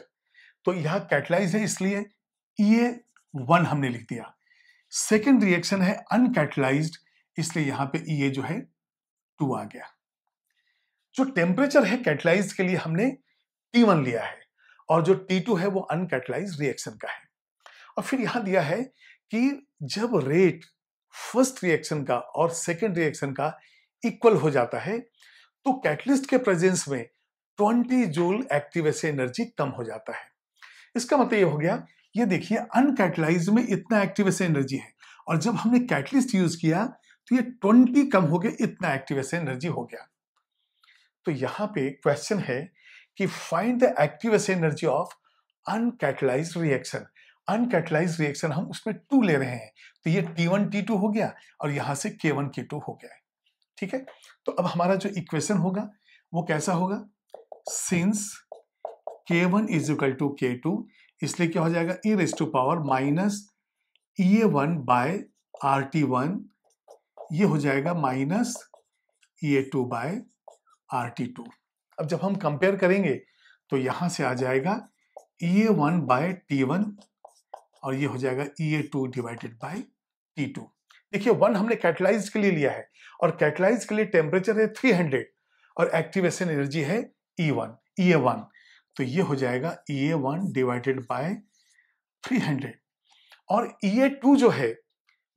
A: तो यहां कैटलाइज है इसलिए EA1 हमने लिख दिया। सेकेंड रिएक्शन है अनकैटलाइज्ड, इसलिए यहां पे EA जो है 2 आ गया। जो टेम्परेचर है कैटलाइज्ड के लिए हमने T1 लिया है, और जो T2 है वो अनकैटलाइज्ड रिएक्शन का है। और फिर यहां दिया है कि जब रेट फर्स्ट रिएक्शन का और सेकेंड रिएक्शन का इक्वल हो जाता है तो कैटलिस्ट के प्रेजेंस में 20 जूल एक्टिवेशन एनर्जी कम हो जाता है। इसका मतलब ये हो गया, ये देखिए अनकैटलाइज्ड में इतना एक्टिवेशन एनर्जी है, और जब हमने कैटलिस्ट यूज किया तो ये 20 कम हो गया, इतना एक्टिवेशन एनर्जी हो गया। तो यहां पे क्वेश्चन है कि find the activation energy of uncatalysed reaction. Uncatalysed reaction हम उसमें 2 ले रहे हैं, तो ये T1 T2 हो गया और यहां से K1 K2 हो गया है। ठीक है, तो अब हमारा जो इक्वेशन होगा वो कैसा होगा, since K1 is equal to K2, इसलिए क्या हो जाएगा e raise to power minus EA1 by RT1, ये हो जाएगा माइनस EA2 बाय RT2। अब जब हम कंपेयर करेंगे तो यहां से आ जाएगा EA1 बाय T1 और ये हो जाएगा EA2 डिवाइडेड बाय T2। देखिए 1 हमने कैटलाइज्ड के लिए लिया है, और कैटलाइज्ड के लिए टेम्परेचर है 300 और एक्टिवेशन एनर्जी है EA1, तो ये हो जाएगा EA1 डिवाइडेड बाय 300, और EA2 जो है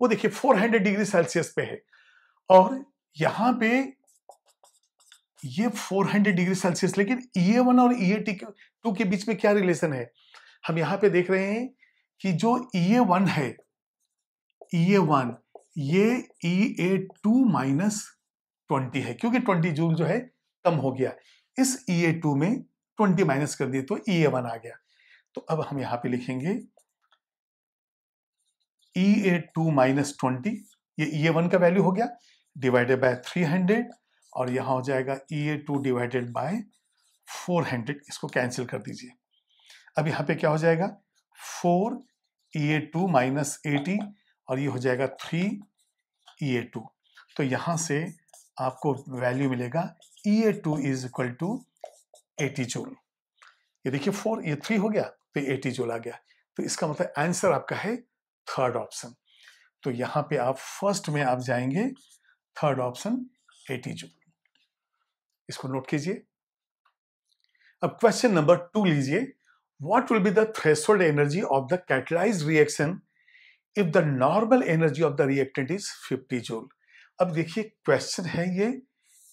A: वो देखिए 400 डिग्री सेल्सियस पे है, और यहां पे ये 400 डिग्री सेल्सियस, लेकिन EA1 और EA2 के बीच में क्या रिलेशन है? हम यहां पे देख रहे हैं कि जो EA1 है, EA1 ये EA2 माइनस 20 है, क्योंकि 20 जूल जो है कम हो गया, इस EA2 में 20 माइनस कर दिए तो EA1 आ गया। तो अब हम यहां पे लिखेंगे EA2 माइनस 20, ये EA1 का वैल्यू हो गया, डिवाइडेड बाय 300, और यहां हो जाएगा EA2 डिवाइडेड बाय 400, इसको कैंसिल कर दीजिए। अब यहां पे क्या हो जाएगा, 4 EA2 माइनस 80, और ये हो जाएगा 3 EA2। तो यहां से आपको वैल्यू मिलेगा EA2 is equal to 80 joule. ये देखिए 4, ये 3 हो गया तो 80 जूल आ गया। तो इसका मतलब आंसर आपका है थर्ड ऑप्शन। तो यहां पे आप फर्स्ट में आप जाएंगे, थर्ड ऑप्शन 80 जूल। इसको नोट कीजिए। अब क्वेश्चन नंबर 2 लीजिए। What will be the threshold energy of the catalysed reaction if the normal energy of the reactant is 50 joule. अब देखिए क्वेश्चन है ये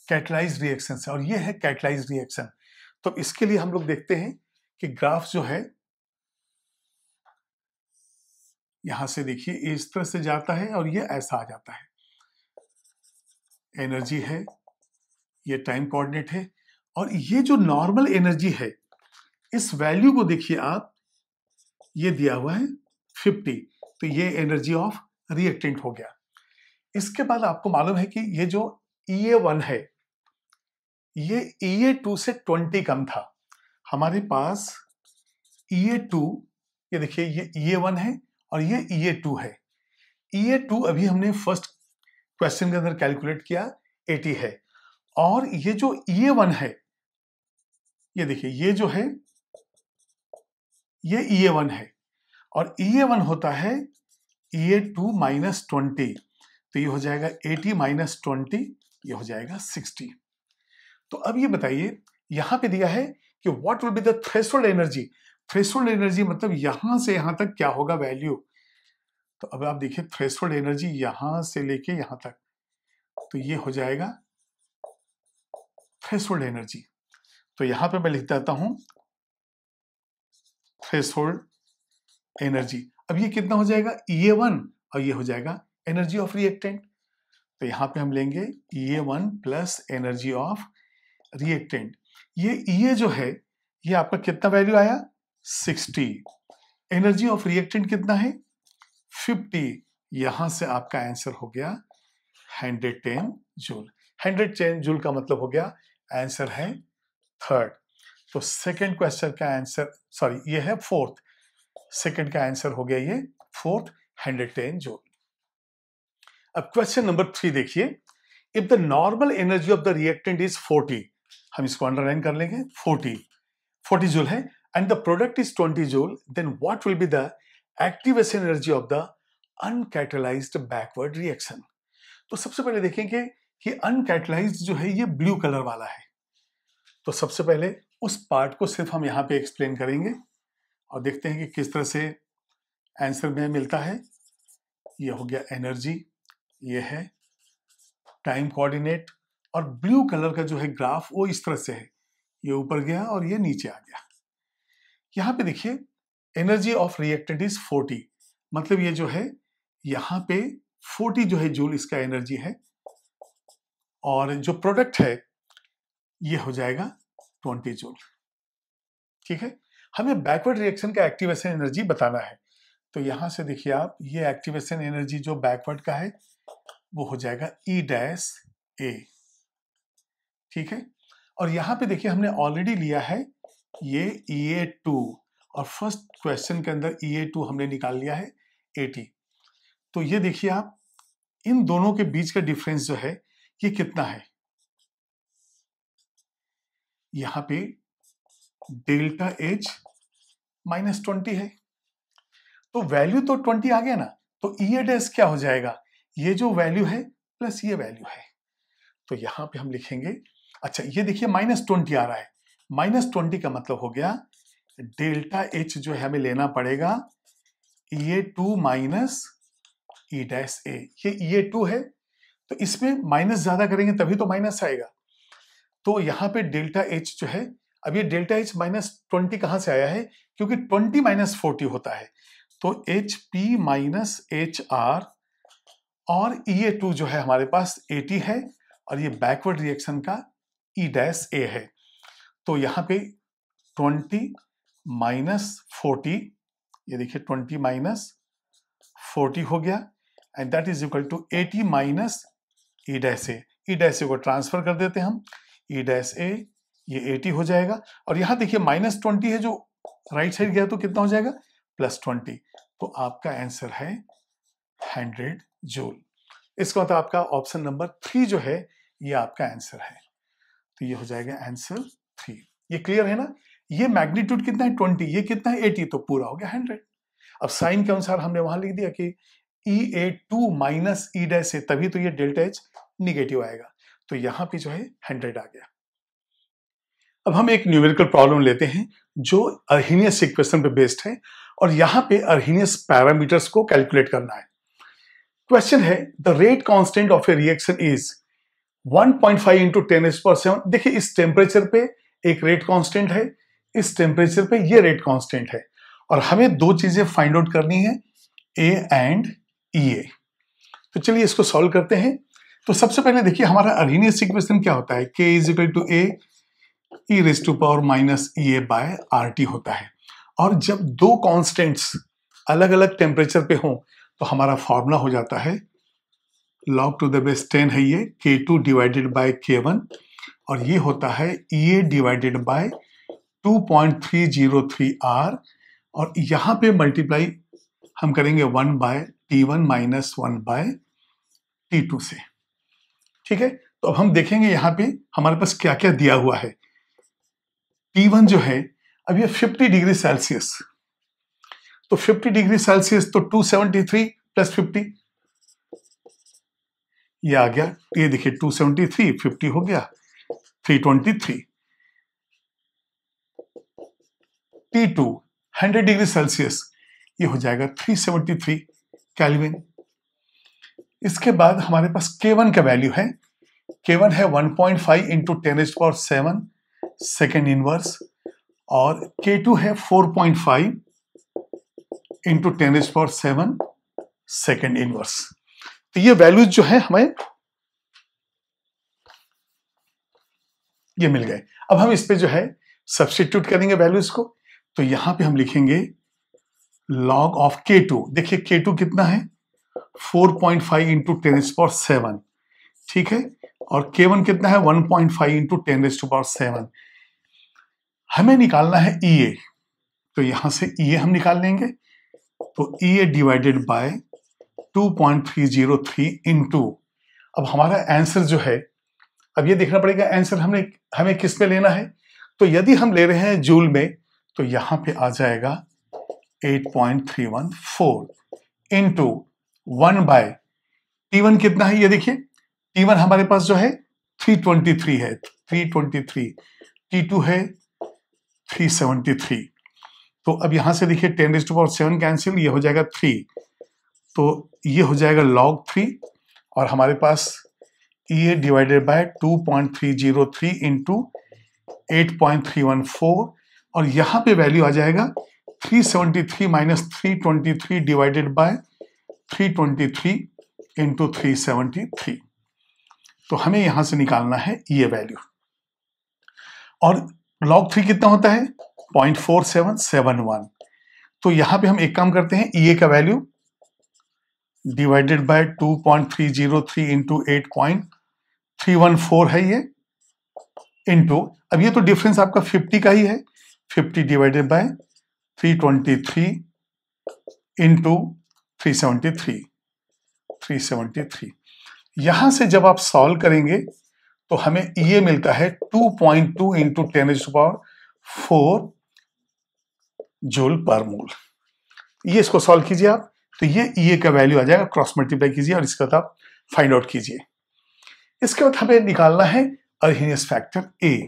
A: कैटलाइज्ड रिएक्शन से, और ये है कैटलाइज्ड रिएक्शन। तो इसके लिए हम लोग देखते हैं कि ग्राफ जो है यहां से देखिए इस तरह से जाता है और ये ऐसा आ जाता है। एनर्जी है, ये टाइम कोऑर्डिनेट है, और ये जो नॉर्मल एनर्जी है इस वैल्यू को देखिए आप, ये दिया हुआ है 50, तो ये एनर्जी ऑफ रिएक्टेंट हो गया। इसके बाद आपको मालूम है कि ये जो EA1 है ये EA2 से 20 कम था। हमारे पास EA2, ये देखिए ये EA1 है और ये EA2 है। EA2 अभी हमने फर्स्ट क्वेश्चन के अंदर कैलकुलेट किया 80 है, और ये जो EA1 है, ये देखिए ये जो है ये EA1 है, और EA1 होता है EA2 माइनस 20, तो ये हो जाएगा 80 माइनस 20, ये हो जाएगा 60। तो अब ये बताइए यहां पे दिया है कि what will be the threshold energy. Threshold energy मतलब यहां से यहां तक क्या होगा वैल्यू। तो अब आप देखिए थ्रेशोल्ड एनर्जी यहां से लेके यहां तक, तो ये हो जाएगा थ्रेशोल्ड एनर्जी। तो यहां पे मैं लिख देता हूं थ्रेशोल्ड एनर्जी। अब ये कितना हो जाएगा EA1, और ये हो जाएगा एनर्जी ऑफ रिएक्टेंट। तो यहां पे हम लेंगे EA1 plus energy of reactant. ये EA जो है ये आपका कितना वैल्यू आया 60, एनर्जी ऑफ रिएक्टेंट कितना है 50, यहां से आपका आंसर हो गया 110 जूल। 110 जूल का मतलब हो गया आंसर है थर्ड। तो सेकंड क्वेश्चन का आंसर, सॉरी ये है फोर्थ, सेकंड का आंसर हो गया ये फोर्थ 110 जूल। अब क्वेश्चन नंबर 3 देखिए। If the normal energy of the reactant is 40, हम इसको अंडरलाइन कर लेंगे, 40 जूल है, and the product is 20 joule, then what will be the activation energy of the uncatalysed backward reaction. तो सबसे पहले देखेंगे कि अनकैटलाइज्ड जो है ये ब्लू कलर वाला है। तो सबसे पहले उस पार्ट को सिर्फ हम यहां पे एक्सप्लेन करेंगे और देखते हैं कि किस तरह से आंसर में मिलता है। ये हो गया एनर्जी, ये है टाइम कोऑर्डिनेट, और ब्लू कलर का जो है ग्राफ वो इस तरह से है, ये ऊपर गया और ये नीचे आ गया। यहां पे देखिए एनर्जी ऑफ रिएक्टेंट इज 40, मतलब ये जो है यहां पे 40 जो है जूल इसका एनर्जी है, और जो प्रोडक्ट है ये हो जाएगा 20 जूल। ठीक है, हमें बैकवर्ड रिएक्शन का एक्टिवेशन एनर्जी बताना है। तो यहां से देखिए आप, ये एक्टिवेशन एनर्जी जो बैकवर्ड का है वो हो जाएगा E-A। ठीक है, और यहां पे देखिए हमने ऑलरेडी लिया है ये EA2, और फर्स्ट क्वेश्चन के अंदर EA2 हमने निकाल लिया है 80। तो ये देखिए आप, इन दोनों के बीच का डिफरेंस जो है ये कितना है, यहां पे डेल्टा H माइनस 20 है, तो वैल्यू तो 20 आ गया ना, तो EA' क्या हो जाएगा, ये जो वैल्यू है प्लस ये वैल्यू है। तो यहां पे हम लिखेंगे, अच्छा ये देखिए माइनस 20 आ रहा है, माइनस 20 का मतलब हो गया डेल्टा H जो है हमें लेना पड़ेगा EA2 माइनस E'A। ये EA2 है, तो इसमें माइनस ज्यादा करेंगे तभी तो माइनस आएगा। तो यहाँ पे डेल्टा एच जो है, अब ये डेल्टा एच -20 कहाँ से आया है, क्योंकि 20 - 40 होता है, तो H P minus H R, और EA2 जो है हमारे पास 80 है, और ये बैकवर्ड रिएक्शन का E-A है। तो यहाँ पे 20 - 40, ये देखिए 20 - 40 हो गया, and that is equal to 80 minus E-A। E-A को ट्रांसफर कर देते हैं हम, E-A ये 80 हो जाएगा, और यहाँ देखिए -20 है जो राइट साइड गया तो कितना हो जाएगा, +20। तो आपका आंसर है 100 जूल। इसका मतलब आपका ऑप्शन नंबर 3 जो है ये आपका आंसर है, तो ये हो जाएगा आंसर 3। ये क्लियर है ना। ये मैग्नीट्यूड कितना है 20, ये कितना है 80, तो पूरा हो गया 100। अब साइन के अनुसार हमने वहां लिख दिया कि EA2 माइनस E-A, तभी तो ये डेल्टा एच निगेटिव आएगा, तो यहां पे जो है 100 आ गया। अब हम एक न्यूमेरिकल प्रॉब्लम लेते हैं जो अर्हीनियस इक्वेशन पे बेस्ड है, और यहां पे अर्हीनियस पैरामीटर्स को कैलकुलेट करना है। क्वेश्चन है the rate constant of a reaction is 1.5 into 10⁻⁷। देखिए इस टेम्परेचर पे एक रेट कांस्टेंट है, इस टेम्परेचर पे ये रेट कांस्टेंट है, और हमें दो चीजें फाइंड आउट करनी है, ए एंड EA। तो चलिए इसको सॉल्व करते हैं। तो सबसे पहले देखिए हमारा अर्हीनियस इक्वेशन क्या होता है, K is equal to A e⁻⁻⁸ होता है, और जब दो कांस्टेंट्स अलग अलग टेम्परेचर पे हों तो हमारा फॉर्मूला हो जाता है log to the base 10 है ये, K2 डिवाइडेड बाय K1, और ये होता है EA डिवाइडेड बाय 2.303 R, और यहां पे मल्टीप्लाई हम करेंगे 1 by T1 minus 1 by T2 से। ठीक है, तो अब हम देखेंगे यहां पे हमारे पास क्या क्या दिया हुआ है। T1 जो है अब ये 50 डिग्री सेल्सियस, तो 50 डिग्री सेल्सियस तो 273 प्लस 50, ये आ गया, ये देखिए 273, 50 हो गया 323। T2 100 डिग्री सेल्सियस, ये हो जाएगा 373 केल्विन। इसके बाद हमारे पास K1 का वैल्यू है, K1 है 1.5 इंटू 10⁻⁷ सेकेंड इनवर्स, और K2 है 4.5 इंटू 10⁻⁷ सेकेंड इनवर्स। तो ये वैल्यूज जो है हमें ये मिल गए। अब हम इस पे जो है सब्स्टिट्यूट करेंगे वैल्यूज को, तो यहां पे हम लिखेंगे log ऑफ K2। देखिए K2 कितना है 4.5 इंटू 10⁻⁷, ठीक है, और K1 कितना है 1.5 इंटू 10⁻⁷। हमें निकालना है EA, तो यहां से EA हम निकाल लेंगे, तो EA डिवाइडेड बाय 2.303 इंटू, अब हमारा आंसर जो है, अब ये देखना पड़ेगा आंसर हमें किस में लेना है। तो यदि हम ले रहे हैं जूल में, तो यहां पे आ जाएगा 8.314 इंटू 1 बाय T1 कितना है, ये देखिए T1 हमारे पास जो है 323 है, 323, T2 है 373। तो अब यहां से देखिए 10⁻⁷ कैंसिल, ये हो जाएगा 3, तो ये हो जाएगा log 3, और हमारे पास EA डिवाइडेड बाय 2.303 इंटू 8.314, और यहां पे वैल्यू आ जाएगा 373 माइनस 323 डिवाइडेड बाय 323 इंटू 373। तो हमें यहां से निकालना है ये वैल्यू, और log 3 कितना होता है 0.4771। तो यहां पे हम एक काम करते हैं, EA का वैल्यू डिवाइडेड बाय 2.303 इंटू 8.314 है ये, इंटू, अब ये तो डिफरेंस आपका 50 का ही है, 50 डिवाइडेड बाय 323 इंटू 373। यहां से जब आप सॉल्व करेंगे तो हमें ये मिलता है 2.2 इंटू 10⁴ जूल पर मोल। ये इसको सॉल्व कीजिए आप, तो ये का वैल्यू आ जाएगा, क्रॉस मल्टीप्लाई कीजिए और इसके बाद आप फाइंड आउट कीजिए। इसके बाद हमें निकालना है अर्हीनियस फैक्टर A।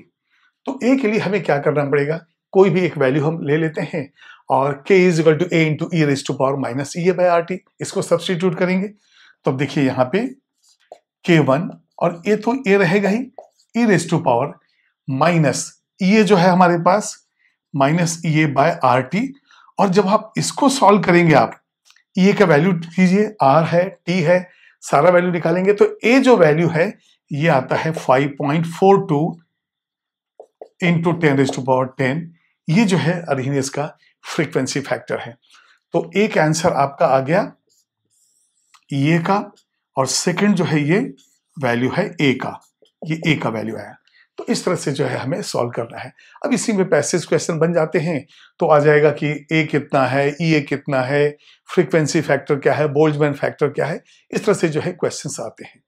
A: तो A के लिए हमें क्या करना पड़ेगा, कोई भी एक वैल्यू हम ले लेते हैं, और K is equal to A into e⁻⁻⁻ इसको सब्स्टिट्यूट करेंगे। तो अब देखिए यहाँ पे K1, और A तो A रहेगा ही, e⁻⁻⁻ माइनस ये जो है हमारे पास माइनस ई ए बाय आर टी। और जब आप इसको सॉल्व करेंगे, आप ई ए का वैल्यू कीजिए, आर है, टी है, सारा वैल्यू निकालेंगे तो ए जो वैल्यू है ये आता है 5.42 इंटू 10⁻10। ये जो है अरहीनियस का फ्रीक्वेंसी फैक्टर है। तो एक आंसर आपका आ गया ए का, और सेकंड जो है ये वैल्यू है ए का, ये ए का वैल्यू आया। तो इस तरह से जो है हमें सॉल्व करना है। अब इसी में पैसेज क्वेश्चन बन जाते हैं, तो आ जाएगा कि ए कितना है, ई ए कितना है, फ्रीक्वेंसी फैक्टर क्या है, बोल्ट्जमैन फैक्टर क्या है, इस तरह से जो है क्वेश्चंस आते हैं।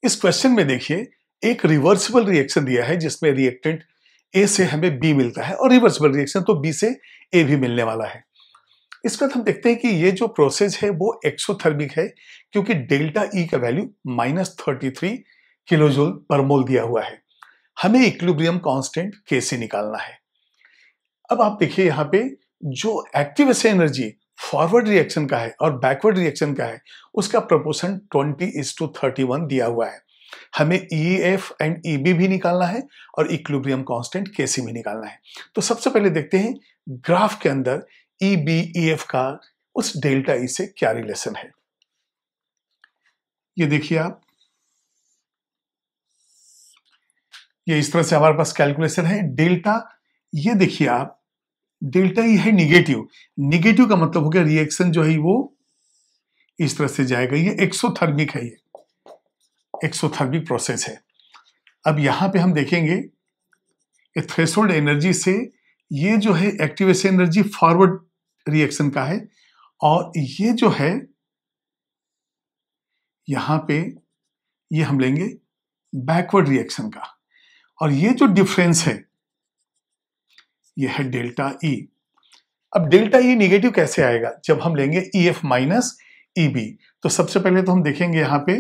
A: इस क्वेश्चन में देखिए एक रिवर्सिबल रिएक्शन दिया है जिसमें रिएक्टेंट ए से हमें बी मिलता है, और रिवर्सिबल रिएक्शन तो बी से ए भी मिलने वाला है। इसके बाद हम देखते हैं कि ये जो प्रोसेस है वो एक्सोथर्मिक है, क्योंकि डेल्टा ई का वैल्यू -33 किलोजूल पर मोल दिया हुआ है। हमें इक्विलिब्रियम कांस्टेंट Kc निकालना है। अब आप देखिए यहाँ पे जो एक्टिवेशन एनर्जी फॉरवर्ड रिएक्शन का है और बैकवर्ड रिएक्शन का है उसका प्रोपोर्शन 20:31 दिया हुआ है। हमें EF एंड EB भी निकालना है और इक्विलिब्रियम कांस्टेंट Kc भी निकालना है। तो सबसे पहले देखते हैं ग्राफ के अंदर EB EF का उस डेल्टा ई से क्या रिलेशन है। ये देखिए आप, ये इस तरह से हमारे पास कैलकुलेशन है। डेल्टा, ये देखिए आप, डेल्टा ई है निगेटिव। निगेटिव का मतलब हो गया रिएक्शन जो है वो इस तरह से जाएगा। ये एक्सोथर्मिक है, ये एक्सोथर्मिक प्रोसेस है। अब यहां पे हम देखेंगे थ्रेशोल्ड एनर्जी से ये जो है एक्टिवेशन एनर्जी फॉरवर्ड रिएक्शन का है, और ये जो है यहां पे ये हम लेंगे बैकवर्ड रिएक्शन का, और ये जो डिफरेंस है ये है डेल्टा ई। अब डेल्टा ई निगेटिव कैसे आएगा, जब हम लेंगे EF माइनस EB। तो सबसे पहले तो हम देखेंगे यहां पे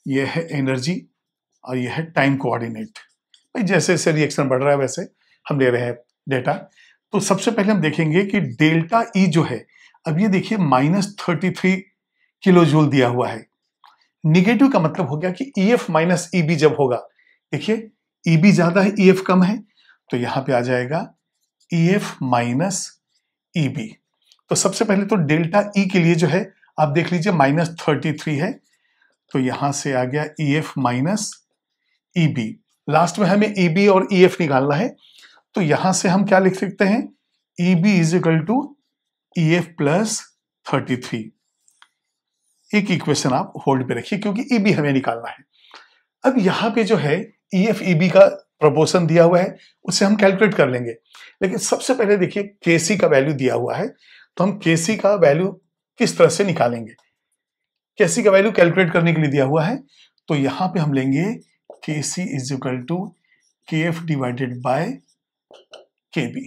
A: ये है एनर्जी और ये है टाइम कोऑर्डिनेट। भाई जैसे जैसे रिएक्शन बढ़ रहा है वैसे हम ले रहे हैं डेटा। तो सबसे पहले हम देखेंगे कि डेल्टा ई जो है, अब ये देखिए -33 किलो जूल दिया हुआ है। निगेटिव का मतलब हो गया कि EF माइनस EB जब होगा, देखिए EB ज्यादा है EF कम है, तो यहां पे आ जाएगा EF माइनस EB। तो सबसे पहले तो डेल्टा ई के लिए जो है आप देख लीजिए -33 है, तो यहां से आ गया EF माइनस EB। लास्ट में हमें EB और EF निकालना है, तो यहां से हम क्या लिख सकते हैं, EB is equal to EF plus 33। एक इक्वेशन आप होल्ड पे रखिए क्योंकि EB हमें निकालना है। अब यहां पे जो है EF EB का प्रोपोर्शन दिया हुआ है, उससे हम कैलकुलेट कर लेंगे। लेकिन सबसे पहले देखिए Kc का वैल्यू दिया हुआ है, तो हम Kc का वैल्यू किस तरह से निकालेंगे। Kc का वैल्यू कैलकुलेट करने के लिए दिया हुआ है, तो यहां पे हम लेंगे Kc is equal to Kf divided by Kb।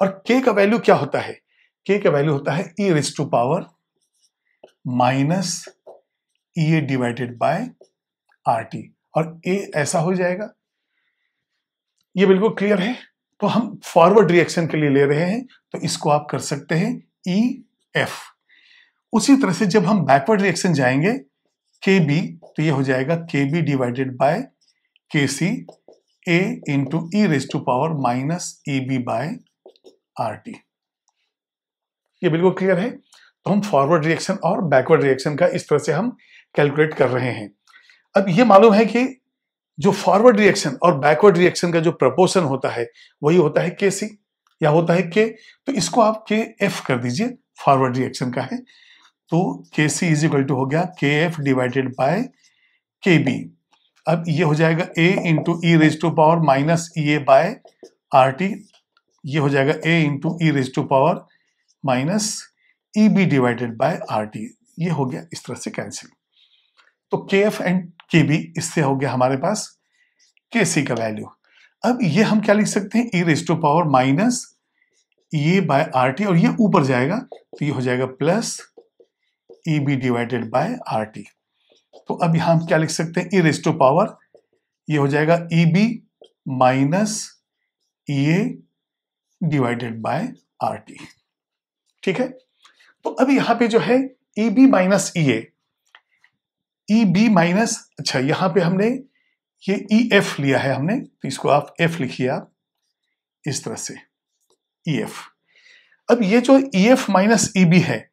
A: और K का वैल्यू क्या होता है, K का वैल्यू होता है e raise to power minus EA divided by RT, और A ऐसा हो जाएगा। ये बिल्कुल क्लियर है। तो हम फॉरवर्ड रिएक्शन के लिए ले रहे हैं, तो इसको आप कर सकते हैं EF। उसी तरह से जब हम बैकवर्ड रिएक्शन जाएंगे KB, तो ये हो जाएगा KB divided by KC A into e raise to power minus EB by RT। ये बिल्कुल क्लियर है। तो हम फॉरवर्ड रिएक्शन और बैकवर्ड रिएक्शन का इस तरह से हम कैलकुलेट कर रहे हैं। अब ये मालूम है कि जो फॉरवर्ड रिएक्शन और बैकवर्ड रिएक्शन का जो प्रपोर्शन होता है वही होता है Kc या होता है K। तो इसको आप KF कर दीजिए, फॉरवर्ड रिएक्शन का है, तो Kc इज इक्वल टू हो गया KF डिवाइडेड बाय KB। अब ये हो जाएगा A into e raise to power minus EA by RT। ये हो जाएगा A into e raise to power minus EB divided by RT। ये हो गया इस तरह से कैंसिल। तो KF एंड KB, इससे हो गया हमारे पास Kc का वैल्यू। अब ये हम क्या लिख सकते हैं, e raise to power minus EA by RT, और ये ऊपर जाएगा तो ये हो जाएगा plus EB divided by RT। तो अब यहां हम क्या लिख सकते हैं, e रेज़ टू पावर, ये हो जाएगा EB minus EA divided by RT। ठीक है। तो अब यहां पे जो है EB minus EA, EB minus, अच्छा यहां पे हमने ये EF लिया है हमने, तो इसको आप F लिखिए आप इस तरह से EF। अब ये जो EF माइनस EB है,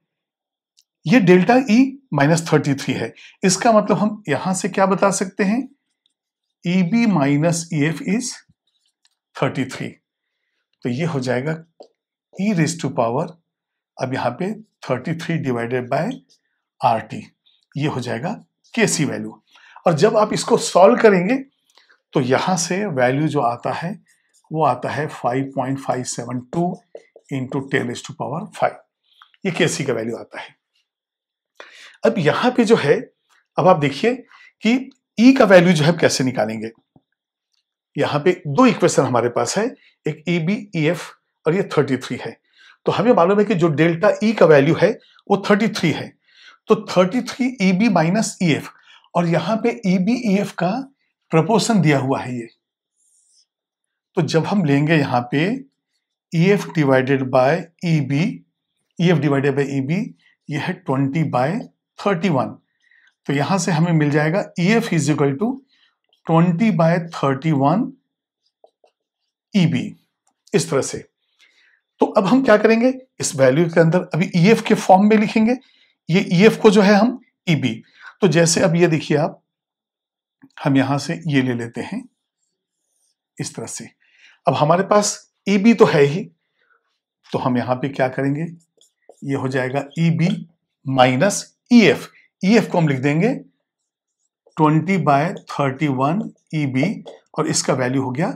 A: ये डेल्टा E माइनस 33 है। इसका मतलब हम यहां से क्या बता सकते हैं, EB माइनस EF इज 33। तो ये हो जाएगा e रेज टू पावर, अब यहाँ पे 33 डिवाइडेड बाय RT, ये हो जाएगा KC वैल्यू। और जब आप इसको सॉल्व करेंगे तो यहां से वैल्यू जो आता है वो आता है 5.572 इंटू 10 रेज टू पावर 5, ये KC का वैल्यू आता है। अब यहां पे जो है, अब आप देखिए कि E का वैल्यू जो है कैसे निकालेंगे। यहां पे दो इक्वेशन हमारे पास है, एक EB EF और ये 33 है। तो हमें मालूम है कि जो डेल्टा E का वैल्यू है वो 33 है, तो 33 EB माइनस EF, और यहां पे EB EF का प्रपोर्शन दिया हुआ है ये। तो जब हम लेंगे यहां पे EF divided by EB, EF divided by EB, ये है 20/31। तो यहां से हमें मिल जाएगा EF is equal to 20/31 EB, इस तरह से। तो अब हम क्या करेंगे, इस वैल्यू के अंदर अभी EF के फॉर्म में लिखेंगे, ये EF को जो है हम EB। तो जैसे अब ये देखिए आप, हम यहां से ये ले लेते हैं इस तरह से। अब हमारे पास EB तो है ही, तो हम यहां पे क्या करेंगे, ये हो जाएगा EB माइनस EF, EF को हम लिख देंगे 20/31 EB, और इसका वैल्यू हो गया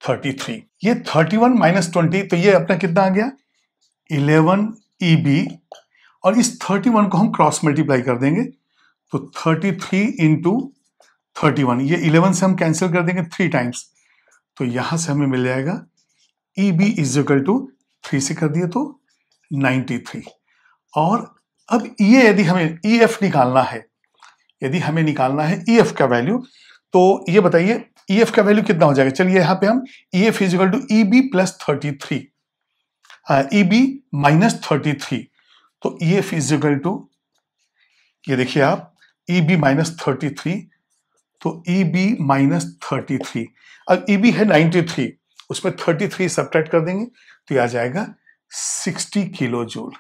A: 33। ये 31 माइनस 20, तो ये अपना कितना आ गया 11 EB, और इस 31 को हम क्रॉस मल्टीप्लाई कर देंगे, तो 33 इंटू 31, ये 11 से हम कैंसिल कर देंगे 3 टाइम्स, तो यहां से हमें मिल जाएगा EB इज इक्वल टू 3 से कर दिए तो 93। और अब ये यदि हमें EF निकालना है, यदि हमें निकालना है EF का वैल्यू, तो ये बताइए EF का वैल्यू कितना हो जाएगा। चलिए यहां पे हम EF is equal to EB plus 33, EB minus 33, तो EF इज इक्वल टू, ये देखिए आप EB माइनस 33, तो EB माइनस 33, अब EB है 93, उसमें 33 सब्ट्रैक्ट कर देंगे तो ये आ जाएगा 60 किलो जूल।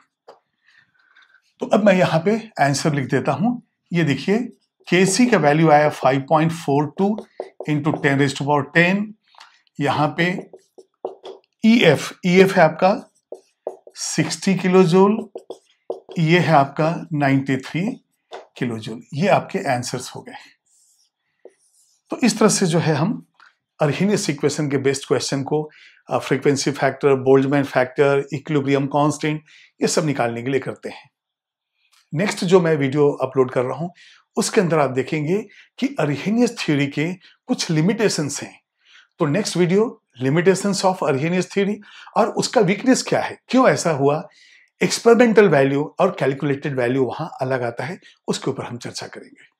A: तो अब मैं यहां पे आंसर लिख देता हूं, ये देखिए KC का वैल्यू आया 5.42 इंटू 10 रेज टू पावर 10। यहां पे EF है आपका 60 किलो जूल, ये है आपका 93 किलो जूल। ये आपके आंसर्स हो गए। तो इस तरह से जो है हम अर्हेनियस इक्वेशन के बेस्ड क्वेश्चन को frequency factor, Boltzmann factor, equilibrium constant, ये सब निकालने के लिए करते हैं। नेक्स्ट जो मैं वीडियो अपलोड कर रहा हूं उसके अंदर आप देखेंगे कि अर्हेनियस थ्योरी के कुछ लिमिटेशंस हैं। तो next video limitations of Arrhenius theory और उसका वीकनेस क्या है, क्यों ऐसा हुआ, एक्सपेरिमेंटल वैल्यू और कैलकुलेटेड वैल्यू वहां अलग आता है, उसके ऊपर हम चर्चा करेंगे।